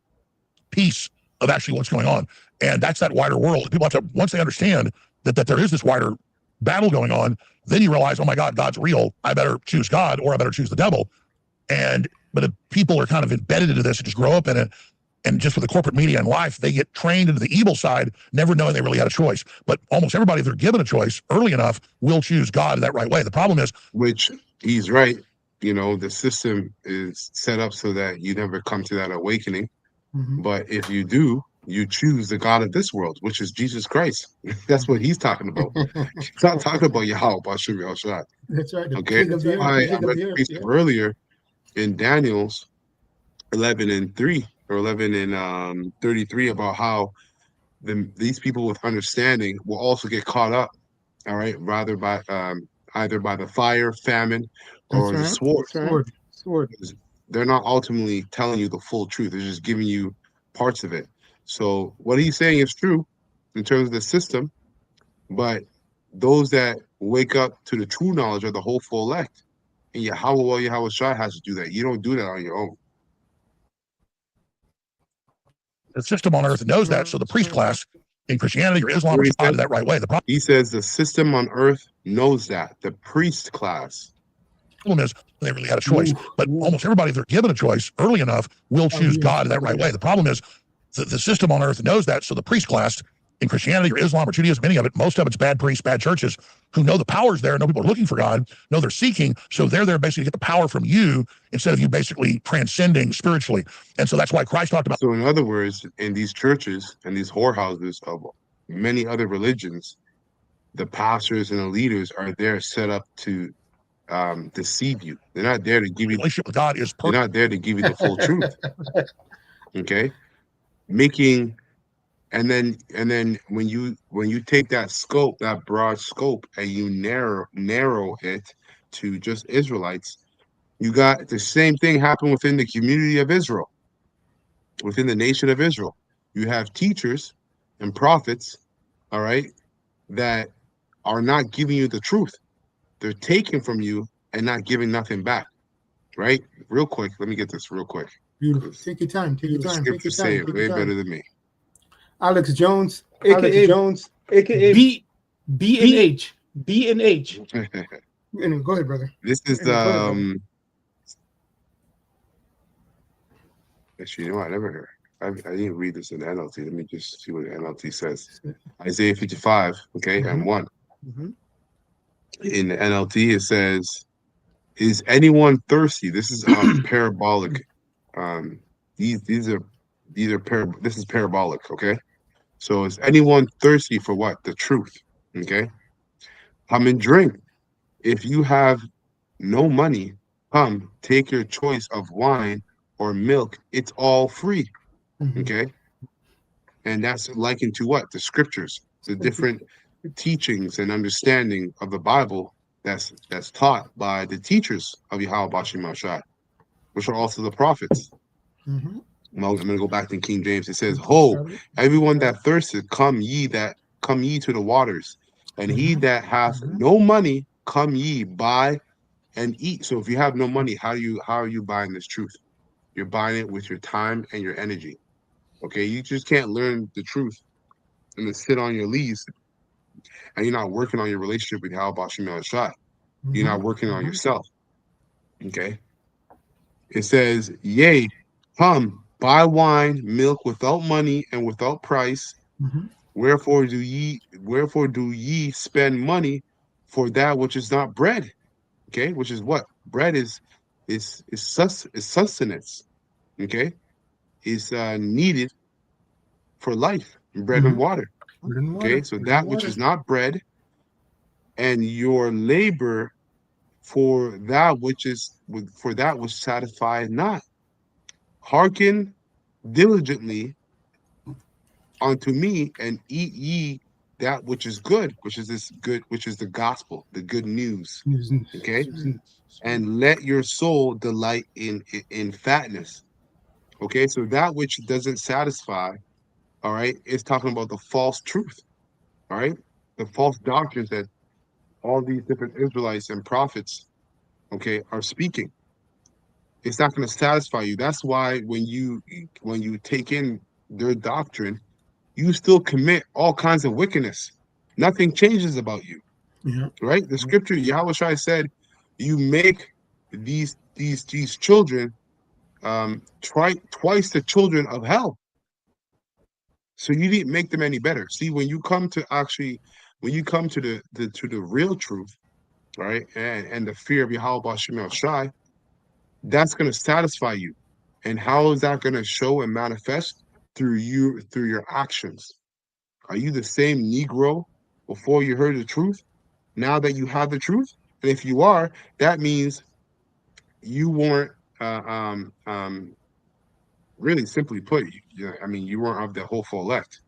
piece of actually what's going on. And that's that wider world. People have to, once they understand that there is this wider battle going on, then you realize, oh my God, God's real. I better choose God or I better choose the devil. But if people are kind of embedded into this and just grow up in it, and just with the corporate media and life, they get trained into the evil side, never knowing they really had a choice. But almost everybody, if they're given a choice early enough, will choose God that right way. The problem is, which he's right. The system is set up so that you never come to that awakening. Mm-hmm. But if you do, you choose the God of this world, which is Jesus Christ. That's what he's talking about. He's not talking about Yahweh, Bashir al-Shad. That's right. Okay, that's why I read earlier in Daniel's 11:3 or 11:33 about how these people with understanding will also get caught up, all right, rather by either by the fire, famine, or the sword. Sword. They're not ultimately telling you the full truth. They're just giving you parts of it. So what he's saying is true in terms of the system, but those that wake up to the true knowledge are the hopeful elect. And Yahweh Shai has to do that. You don't do that on your own. the system on earth knows that. So the priest class in Christianity or Islam is not that right way. The problem, he says, the system on earth knows that. The priest class. problem is they really had a choice. But almost everybody, if they're given a choice early enough, will choose God that right way. The problem is the system on earth knows that. So the priest class in Christianity or Islam or Judaism, any of it, most of it's bad priests, bad churches who know the power's there, know people are looking for God, know they're seeking. So they're there basically to get the power from you instead of you basically transcending spiritually. And so that's why Christ talked about. So in other words, in these churches and these whorehouses of many other religions, the pastors and the leaders are there set up to deceive you. They're not there to give you relationship with God is they're not there to give you the full truth. Okay, and then when you take that scope, that broad scope, and you narrow it to just Israelites, you got the same thing happen within the community of Israel, within the nation of Israel. You have teachers and prophets, all right, that are not giving you the truth. They're taking from you and not giving nothing back, right? Real quick, let me get this real quick. Beautiful. Take your time. Take your time. Scriptures say it way better than me. Alex Jones, aka B and H. B and H. Go ahead, brother. This is actually, I never heard. I didn't read this in the NLT. Let me just see what the NLT says. Isaiah 55, okay, and 1. In the NLT, it says, "Is anyone thirsty?" This is parabolic. This is parabolic, okay? So is anyone thirsty for what? The truth, okay? Come and drink. If you have no money, come, take your choice of wine or milk. It's all free. Okay. And that's likened to what? The scriptures, the different teachings and understanding of the Bible that's taught by the teachers of Yahweh Bashim Mashai, which are also the prophets. Well, I'm gonna go back to King James. It says, "Ho, everyone that thirsteth, come ye to the waters, and he that hath no money, come ye, buy and eat." So if you have no money, how are you buying this truth? You're buying it with your time and your energy. Okay, you just can't learn the truth and then sit on your leaves, and you're not working on your relationship with Yahweh Bashim Shai. You're not working on yourself. Okay. It says, "Yea, come, buy wine, milk without money and without price. Wherefore do ye spend money for that which is not bread?" Okay, which is what? Bread is sustenance. Okay, is needed for life, bread and water. Okay, so that which is not bread, and your labor for that which satisfieth not. Hearken diligently unto me, and eat ye that which is good, which is the gospel, the good news. Okay, and let your soul delight in fatness. Okay, so that which doesn't satisfy, all right, is talking about the false truth. All right, the false doctrines that all these different Israelites and prophets, okay, are speaking. It's not going to satisfy you. That's why when you take in their doctrine, you still commit all kinds of wickedness. Nothing changes about you. Right? The scripture, Yahweh Shai said, you make these children twice the children of hell. So you didn't make them any better. See, when you come to the real truth, right, and the fear of Yahweh Bashim Shai, that's going to satisfy you. And how is that going to show and manifest? Through your actions. Are you the same Negro before you heard the truth? Now that you have the truth? And if you are, that means you weren't really simply put, you weren't of the hopeful elect.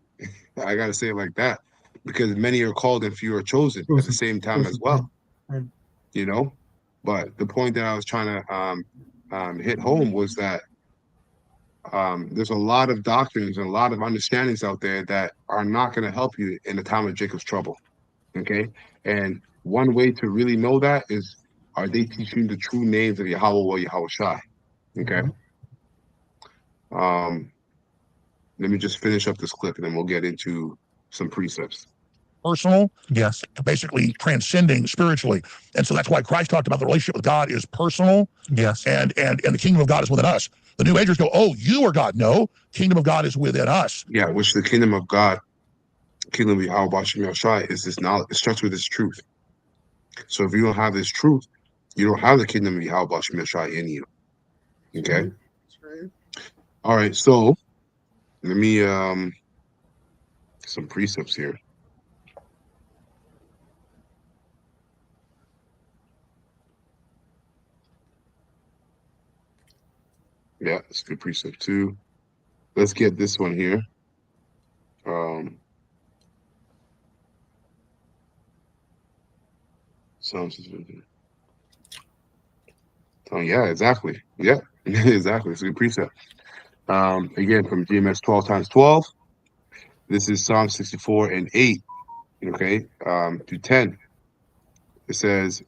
I gotta say it like that, because many are called and few are chosen at the same time as well. You know, but the point that I was trying to hit home was that there's a lot of doctrines and a lot of understandings out there that are not going to help you in the time of Jacob's trouble. Okay, and one way to really know that is, are they teaching the true names of Yahweh or Yahweh Shai? Okay. Let me just finish up this clip and then we'll get into some precepts. Personal, Yes. basically transcending spiritually. And so that's why Christ talked about the relationship with God is personal. Yes. And the kingdom of God is within us. The New Agers go, "Oh, you are God." No, kingdom of God is within us. Yeah, which the kingdom of God, kingdom of Yahweh Bashim Shai, is this knowledge. It starts with this truth. So if you don't have this truth, you don't have the kingdom of Yahweh Bashim Shai in you. Okay. All right. So let me some precepts here. Yeah, it's a good precept too. Let's get this one here. Sounds. Oh yeah, exactly. Yeah, exactly. It's a good precept. Again, from GMS 12 times 12. This is Psalm 64 and 8. Okay, to 10. It says,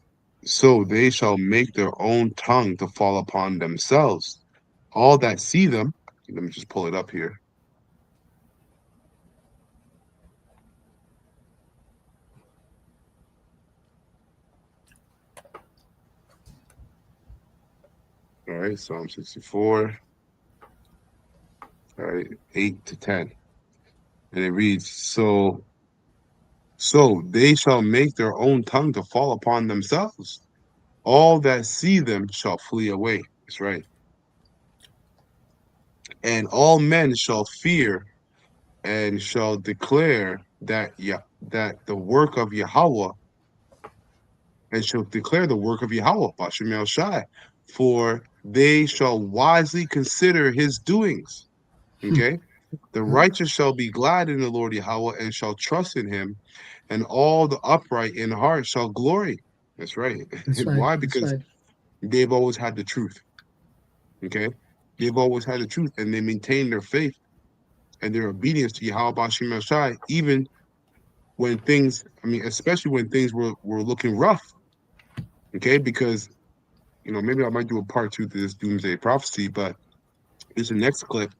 "So they shall make their own tongue to fall upon themselves. All that see them." Let me just pull it up here. All right, Psalm 64. All right, 8 to 10. And it reads, So they shall make their own tongue to fall upon themselves. All that see them shall flee away. That's right. And all men shall fear and shall declare that the work of Yahweh, and shall declare the work of Yahweh, Bashim El Shai. for they shall wisely consider his doings. Okay? The righteous shall be glad in the Lord Yahweh and shall trust in him, and all the upright in heart shall glory. That's right. That's right. Why? That's Because right. they've always had the truth. Okay? They've always had the truth, and they maintain their faith and their obedience to Yahweh Bashim Ashai, even when things, I mean, especially when things were looking rough. Okay? Because, you know, maybe I might do a part 2 to this Doomsday prophecy, but here's the next clip,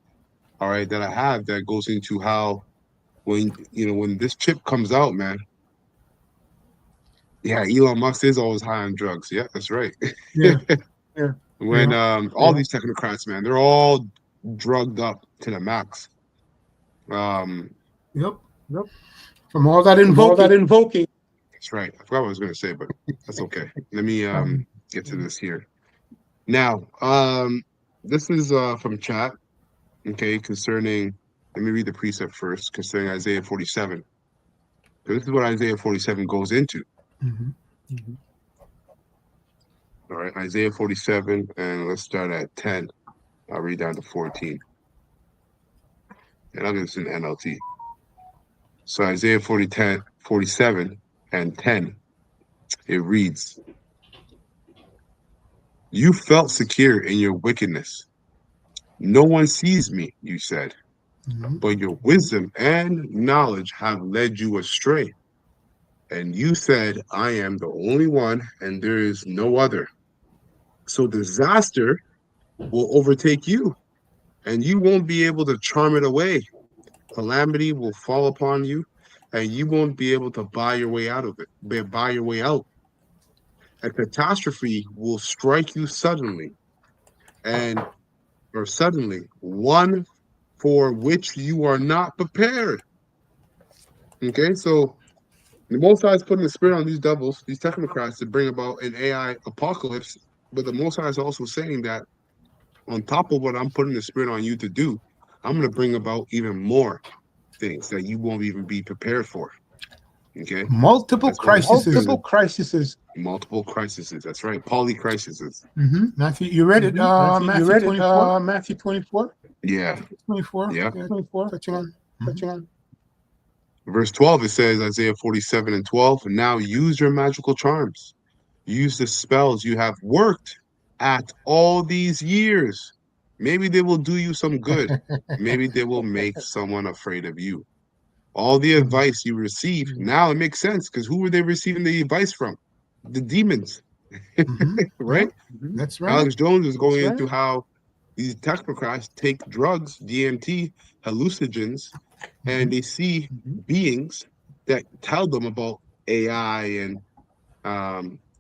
all right, that I have that goes into how when, you know, when this chip comes out, man. Yeah, Elon Musk is always high on drugs. Yeah, that's right. Yeah. Yeah. When all Yeah. these technocrats, man, they're all drugged up to the max. Yep. From all that invoking. That's right. I forgot what I was going to say, but that's okay. Let me get to this here. Now, this is from chat, okay, concerning, let me read the precept first, concerning Isaiah 47. So this is what Isaiah 47 goes into. All right, Isaiah 47, and let's start at 10. I'll read down to 14. And I'll do this in NLT. So Isaiah 47 and 10, it reads, "You felt secure in your wickedness. No one sees me, you said, but your wisdom and knowledge have led you astray. And you said, I am the only one, and there is no other. So disaster will overtake you, and you won't be able to charm it away. Calamity will fall upon you, and you won't be able to buy your way out of it, buy your way out. A catastrophe will strike you suddenly, one for which you are not prepared." Okay, so the Most High is putting the spirit on these devils, these technocrats, to bring about an AI apocalypse. But the Most High is also saying that on top of what I'm putting the spirit on you to do, I'm going to bring about even more things that you won't even be prepared for. Okay, Multiple crises. Multiple crises. That's right. Polycrises. Matthew, you read it. Matthew 24. Matthew 24. Yeah. 24. Yeah. 24. Touching on. Verse 12, it says, Isaiah 47 and 12, "Now use your magical charms. Use the spells you have worked at all these years. Maybe they will do you some good. Maybe they will make someone afraid of you. All the advice you receive, now it makes sense, because who were they receiving the advice from? The demons." Right? That's right. Alex Jones is going into how these technocrats take drugs, DMT, hallucinogens, and they see beings that tell them about AI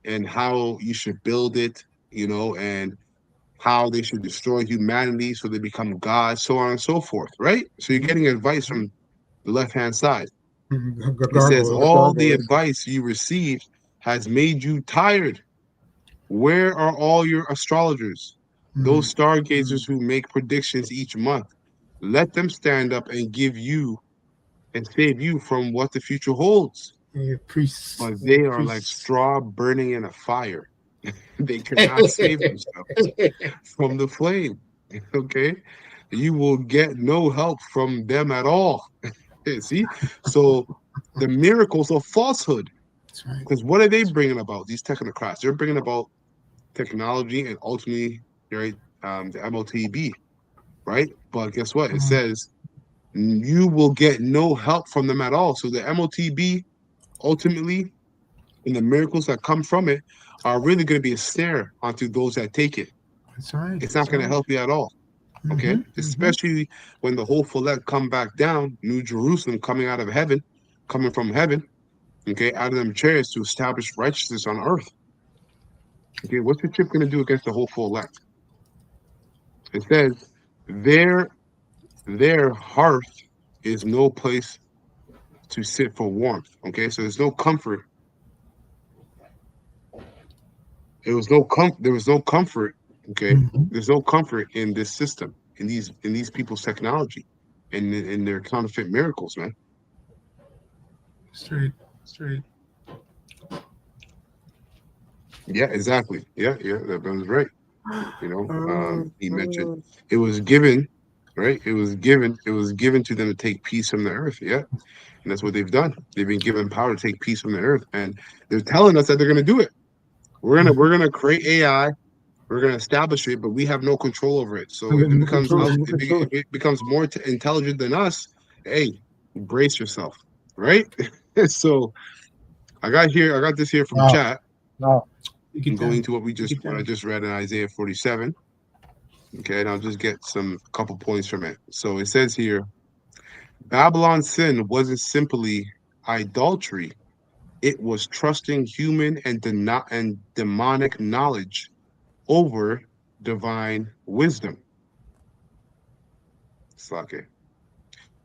and how you should build it, you know, and how they should destroy humanity so they become gods, so on and so forth, right? So you're getting advice from the left-hand side. It says, all the advice you received has made you tired. Where are all your astrologers? Those stargazers who make predictions each month. Let them stand up and give you and save you from what the future holds. But they are like straw burning in a fire. They cannot save themselves from the flame. Okay? You will get no help from them at all. See? So the miracles of falsehood. Because what are they bringing about? These technocrats. They're bringing about technology and ultimately, right, the MOTB, right? But guess what? It says you will get no help from them at all. So the MOTB ultimately, and the miracles that come from it, are really going to be a snare onto those that take it. That's right. It's not going to help you at all. Okay, especially when the whole elect come back down, New Jerusalem coming out of heaven, coming from heaven, okay, out of them chairs to establish righteousness on earth. Okay, what's the chip going to do against the whole elect? It says their hearth is no place to sit for warmth. Okay, so there's no comfort. There was no comfort. Okay, there's no comfort in this system, in these people's technology, and in their counterfeit miracles, man. Straight. Yeah, exactly. Yeah, that was right. He mentioned it was given, right? It was given to them to take peace from the earth. Yeah. And that's what they've done. They've been given power to take peace from the earth. And they're telling us that they're gonna do it. We're gonna create AI, we're gonna establish it, but we have no control over it. So if it becomes if it becomes more intelligent than us, hey, brace yourself, right? So I got this here from chat. Wow. I'm going to what I just read in Isaiah 47. Okay, and I'll just get some couple points from it. So it says here, Babylon's sin wasn't simply idolatry; it was trusting human and demonic knowledge over divine wisdom. Slake.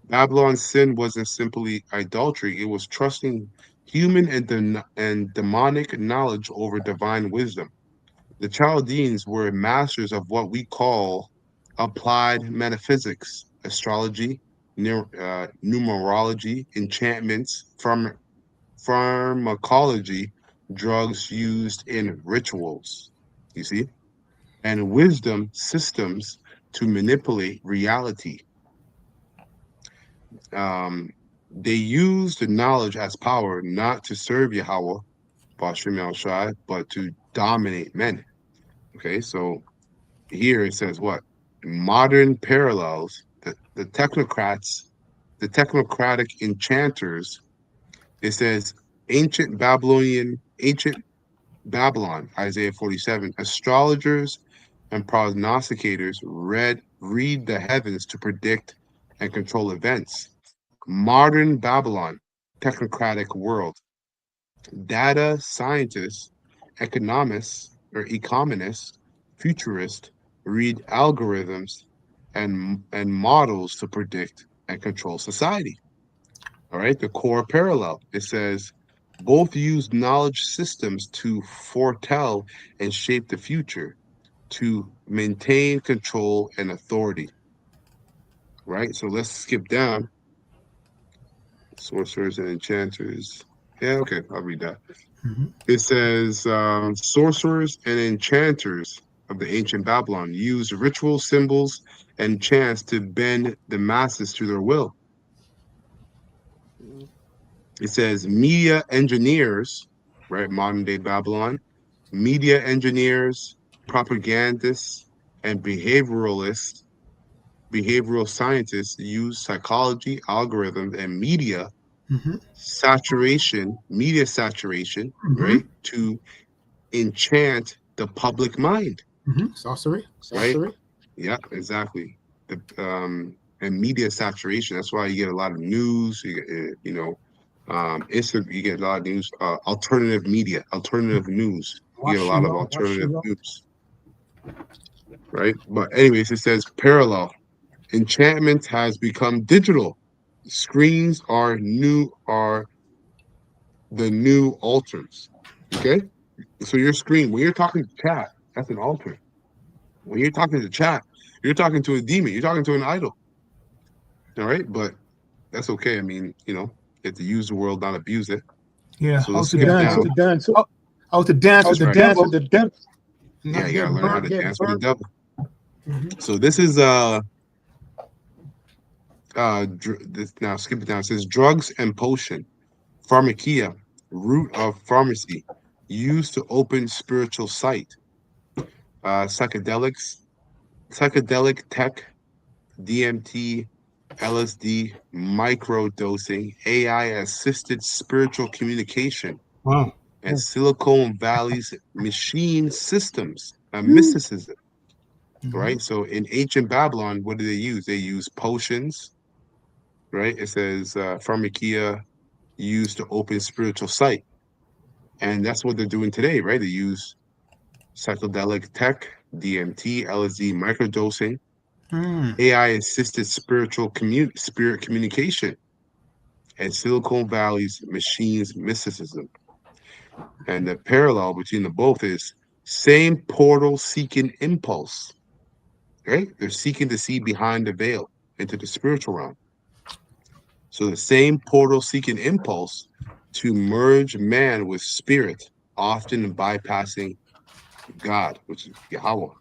Babylon's sin wasn't simply idolatry; it was trusting human and demonic knowledge over divine wisdom. The Chaldeans were masters of what we call applied metaphysics, astrology, numerology, enchantments, pharmacology, drugs used in rituals, you see, and wisdom systems to manipulate reality. They used the knowledge as power not to serve Yahweh, Bashim Al-Shai, but to dominate men. Okay, so here it says what? Modern parallels, the technocratic enchanters. It says ancient Babylon, Isaiah 47. Astrologers and prognosticators read the heavens to predict and control events. Modern Babylon, technocratic world. Data scientists, economists, futurists read algorithms and models to predict and control society. All right, the core parallel. It says both use knowledge systems to foretell and shape the future, to maintain control and authority. Right, so let's skip down. Sorcerers and enchanters. Yeah, okay, I'll read that. It says sorcerers and enchanters of the ancient Babylon used ritual symbols and chants to bend the masses to their will. It says media engineers, right? Modern day Babylon, media engineers, propagandists, and behavioral scientists use psychology, algorithms, and media saturation, right, to enchant the public mind. Sorcery. Right? Yeah, exactly. And media saturation. That's why you get a lot of news. You get, you get a lot of news. Alternative media, alternative news. You get a lot of alternative news. Right? But anyways, it says parallel. Enchantment has become digital. Screens are the new altars. Okay? So your screen, when you're talking to chat, that's an altar. When you're talking to chat, you're talking to a demon. You're talking to an idol. All right? But that's okay. I mean, you have to use the world, not abuse it. Yeah. So let's skip down. To dance with the devil. Yeah, you gotta learn how to dance with the devil. So this is now skip it down. It says drugs and potion, pharmakia, root of pharmacy, used to open spiritual sight. Psychedelic tech, DMT, LSD, microdosing, AI-assisted spiritual communication, and Silicon Valley's machine systems, mysticism. Right? So in ancient Babylon, what do they use? They use potions, right? It says pharmakia used to open spiritual sight. And that's what they're doing today, right? They use psychedelic tech, DMT, LSD, microdosing, AI-assisted spirit communication, and Silicon Valley's machines mysticism. And the parallel between the both is same portal seeking impulse, right? They're seeking to see behind the veil into the spiritual realm. So the same portal seeking impulse to merge man with spirit, often bypassing God, which is Yahweh.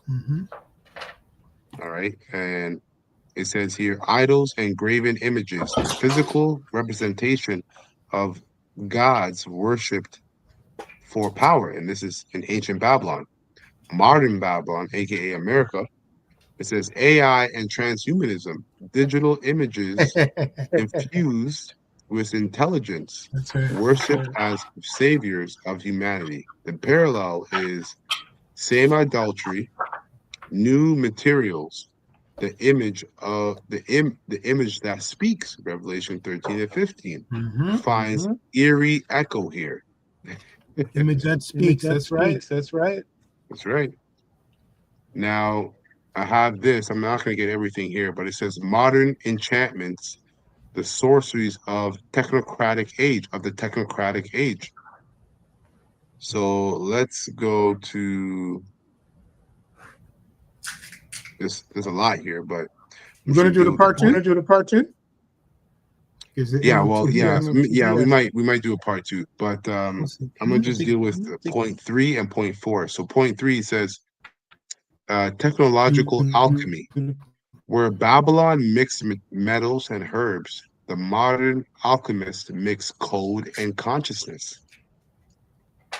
All right. And it says here, idols and graven images, the physical representation of gods worshipped for power. And this is in ancient Babylon. Modern Babylon, aka America, it says AI and transhumanism, digital images infused with intelligence, worshipped as saviors of humanity. The parallel is same idolatry, new materials, the image of the image that speaks, Revelation 13 and 15, finds eerie echo here. Image that speaks. That's right. That's right. That's right. Now, I have this. I'm not going to get everything here, but it says modern enchantments, the sorceries of the technocratic age. So let's go to this. There's a lot here, but We're going to do the part two. Yeah, well, yeah, we might do a part two, but I'm gonna just deal with point 3 and point 4. So point 3 says technological alchemy, where Babylon mixed metals and herbs, the modern alchemists mix code and consciousness.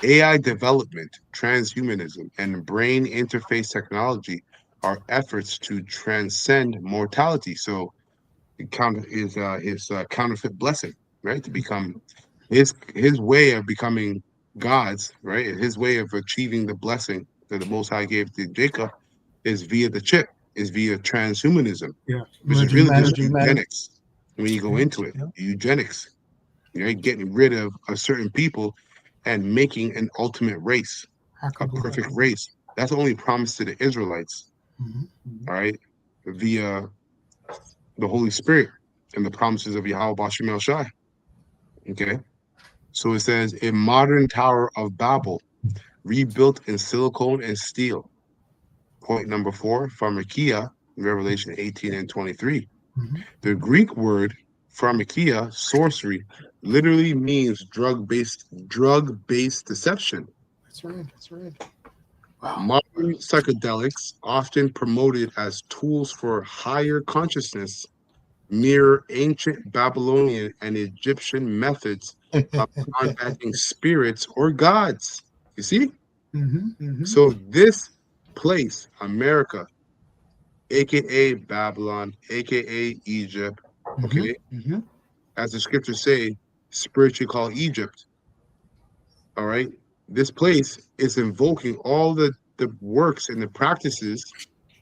AI development, transhumanism, and brain interface technology are efforts to transcend mortality. So his counterfeit blessing, right? To become his way of becoming God's, right? His way of achieving the blessing that the Most High gave to Jacob is via the chip, is via transhumanism, which is really just eugenics. When you go into it, eugenics, right? Getting rid of certain people and making an ultimate race, a perfect race. That's only promised to the Israelites, all right? Via the Holy Spirit and the promises of Yahweh Bashim El Shai. Okay. So it says a modern Tower of Babel, rebuilt in silicone and steel. Point number 4, pharmakia, Revelation 18 and 23. The Greek word pharmakia, sorcery, literally means drug-based deception. That's right. That's right. Modern psychedelics, often promoted as tools for higher consciousness, mirror ancient Babylonian and Egyptian methods of contacting spirits or gods. You see? So this place, America, aka Babylon, aka Egypt, okay, as the scriptures say, spiritually called Egypt. All right, this place is invoking all the works and the practices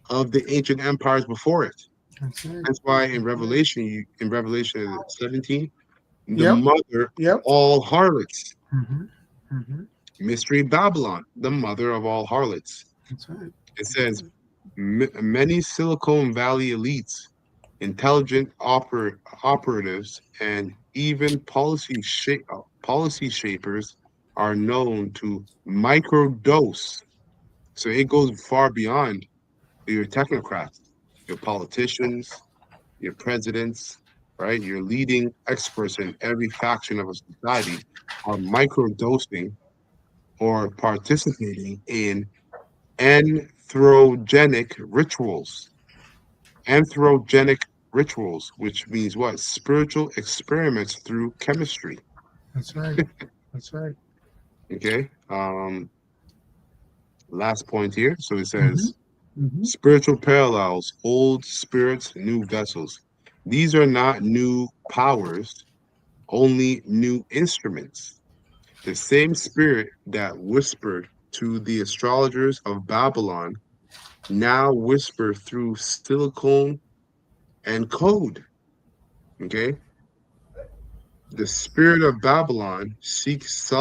of the ancient empires before it. That's why in Revelation 17, the mother of all harlots, Mystery Babylon, the mother of all harlots. That's right. It says many Silicon Valley elites, intelligent operatives, and even policy shapers are known to microdose. So it goes far beyond your technocrats, your politicians, your presidents, right? Your leading experts in every faction of a society are microdosing or participating in anthropogenic rituals. Anthropogenic rituals, which means what? Spiritual experiments through chemistry. That's right. That's right. Okay. Last point here. So it says spiritual parallels, old spirits, new vessels. These are not new powers, only new instruments. The same spirit that whispered to the astrologers of Babylon now whisper through silicone and code. Okay. The spirit of Babylon seeks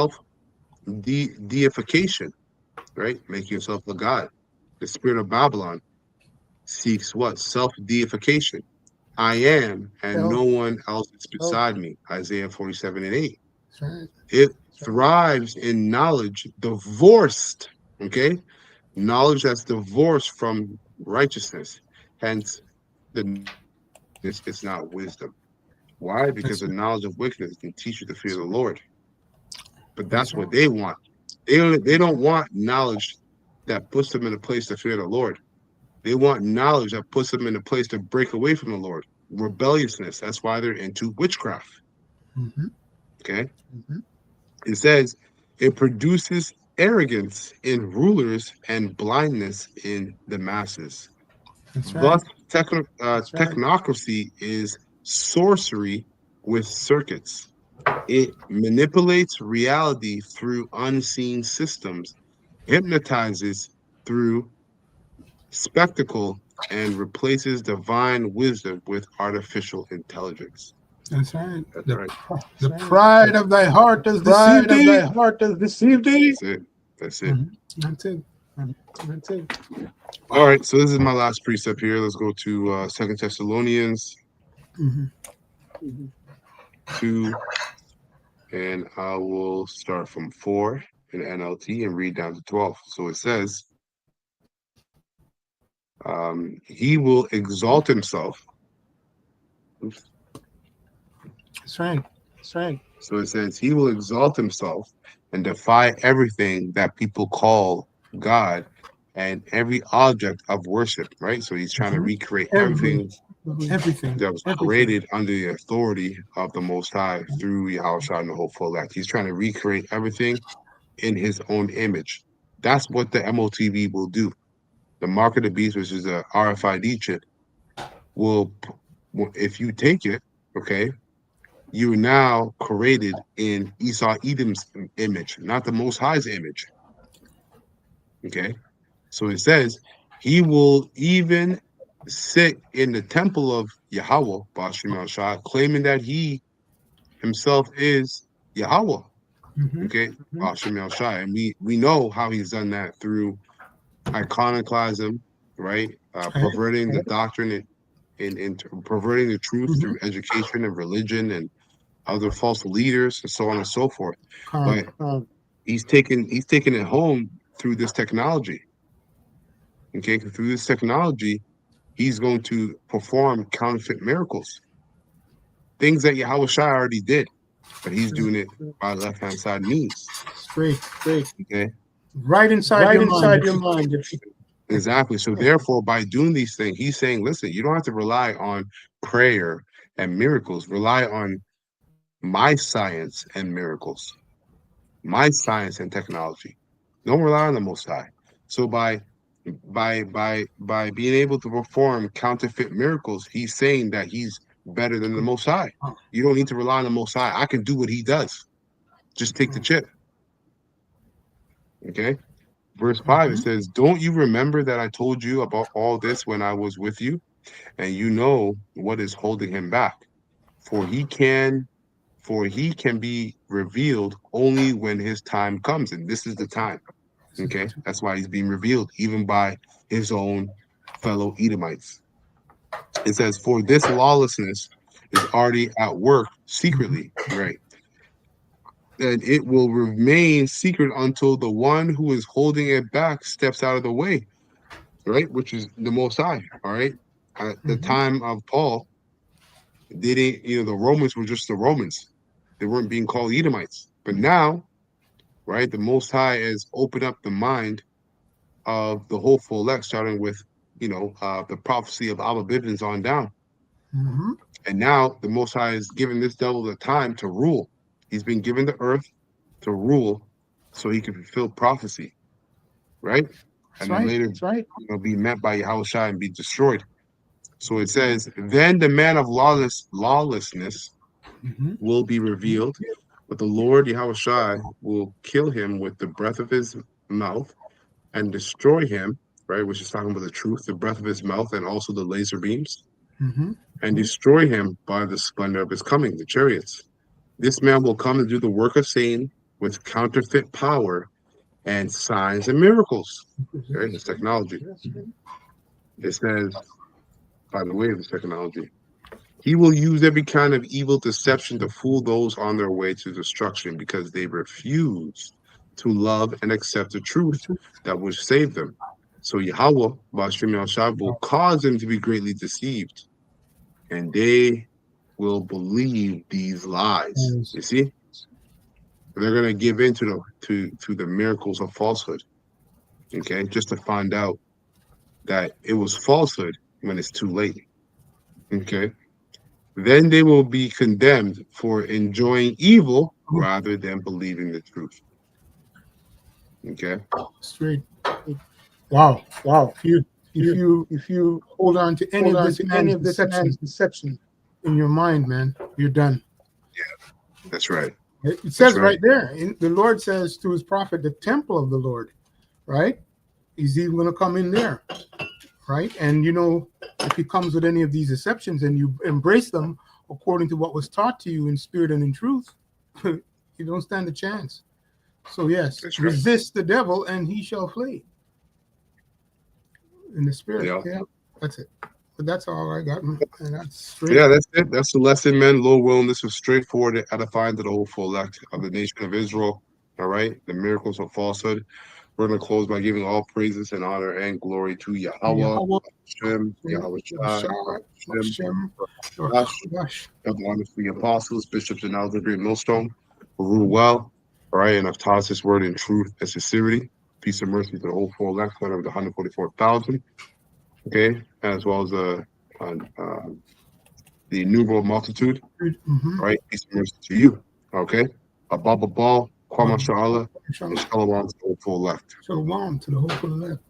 deification, right? Make yourself a god. The spirit of Babylon seeks what? Self-deification. I am, and no one else is beside me. Isaiah 47 and 8. That's right. It thrives in knowledge divorced, okay? Knowledge that's divorced from righteousness. Hence, it's not wisdom. Why? Because the knowledge of wickedness can teach you to fear the Lord. But that's what they want. They don't want knowledge that puts them in a place to fear the Lord. They want knowledge that puts them in a place to break away from the Lord. Rebelliousness. That's why they're into witchcraft. Mm-hmm. Okay. Mm-hmm. It says it produces arrogance in rulers and blindness in the masses. That's right. Thus, technocracy is sorcery with circuits. It manipulates reality through unseen systems, hypnotizes through spectacle, and replaces divine wisdom with artificial intelligence. That's right. That's The, right. the pride of thy heart does deceive Pride of thee. thy heart does deceive thee. That's it. That's it. That's it. That's it. All right. So this is my last precept here. Let's go to 2 Thessalonians 2, and I will start from 4 in NLT and read down to 12. So it says, he will exalt himself. Oops. That's right. That's right. So it says, he will exalt himself and defy everything that people call God and every object of worship, right? So he's trying to recreate everything that was created under the authority of the Most High through Yahushua and the hopeful elect. He's trying to recreate everything in his own image. That's what the MOTV will do. The mark of the beast, which is a RFID chip, will, if you take it, okay, you're now created in Esau Edom's image, not the Most High's image. Okay, so it says he will even sit in the temple of Yahweh, Bashim al-Shah, claiming that he himself is Yahweh. Okay, Bashim al-Shah, and we know how he's done that through iconoclasm, right? Perverting the doctrine and perverting the truth through education and religion and other false leaders and so on and so forth. But he's taking it home through this technology. Okay, through this technology, he's going to perform counterfeit miracles, things that Yahweh Shai already did, but he's doing it by left-hand side means. Great. Okay, Right inside your mind. Exactly. So therefore, by doing these things, he's saying, listen, you don't have to rely on prayer and miracles. Rely on my science and miracles, my science and technology. Don't rely on the Most High. So by being able to perform counterfeit miracles, he's saying that he's better than the Most High. You don't need to rely on the Most High. I can do what he does. Just take the chip. Okay. Verse 5, it says, don't you remember that I told you about all this when I was with you? And you know what is holding him back. For he can be revealed only when his time comes. And this is the time. Okay. That's why he's being revealed, even by his own fellow Edomites. It says, for this lawlessness is already at work secretly, right? And it will remain secret until the one who is holding it back steps out of the way, right? Which is the Most High, all right? At the time of Paul, they didn't, the Romans were just the Romans. They weren't being called Edomites. But now, right, the Most High has opened up the mind of the hopeful elect, starting with, the prophecy of Abba Bivens on down. And now the Most High has given this devil the time to rule. He's been given the earth to rule so he can fulfill prophecy, right? And then later, be met by Yahushua and be destroyed. So it says, then the man of lawlessness will be revealed, but the Lord Yahushua will kill him with the breath of his mouth and destroy him, right? Which is talking about the truth, the breath of his mouth, and also the laser beams, and destroy him by the splendor of his coming, the chariots. This man will come and do the work of Satan with counterfeit power and signs and miracles. Right? It's technology. It says, by the way of this technology, he will use every kind of evil deception to fool those on their way to destruction because they refuse to love and accept the truth that will save them. So Yahweh, Bashim Yahshua, will cause them to be greatly deceived, and they will believe these lies. You see? They're going to give in to the miracles of falsehood. Okay, just to find out that it was falsehood when it's too late. Okay, then they will be condemned for enjoying evil rather than believing the truth. Okay, Straight. Wow. If you hold on to any of this man's deception in your mind, man, you're done. that's right. It says right. right there, the Lord says to his prophet, the temple of the Lord, right? He's even going to come in there, right? And you know, if he comes with any of these deceptions and you embrace them according to what was taught to you in spirit and in truth, you don't stand a chance. So yes, That's right. resist the devil and he shall flee. In the spirit, Yeah. That's it. But that's all I got, and that's straight. Yeah, that's it. That's the lesson, man. Lord willing, this was straightforward and edifying to the whole full elect of the nation of Israel. All right, the miracles of falsehood. We're going to close by giving all praises and honor and glory to Yahweh, Hashem, Yahweh Shai, Hashem, of honor for the apostles, bishops, and elders of Great Millstone, who rule well, all right, and have taught us this word in truth and sincerity. Peace and mercy to the whole full elect, of the 144,000, okay, as well as the innumerable multitude, right? Peace and mercy to you, okay? Ababa Ball, Kwama Sha'ala, and Shalom to the whole full elect. Shalom to the whole full elect.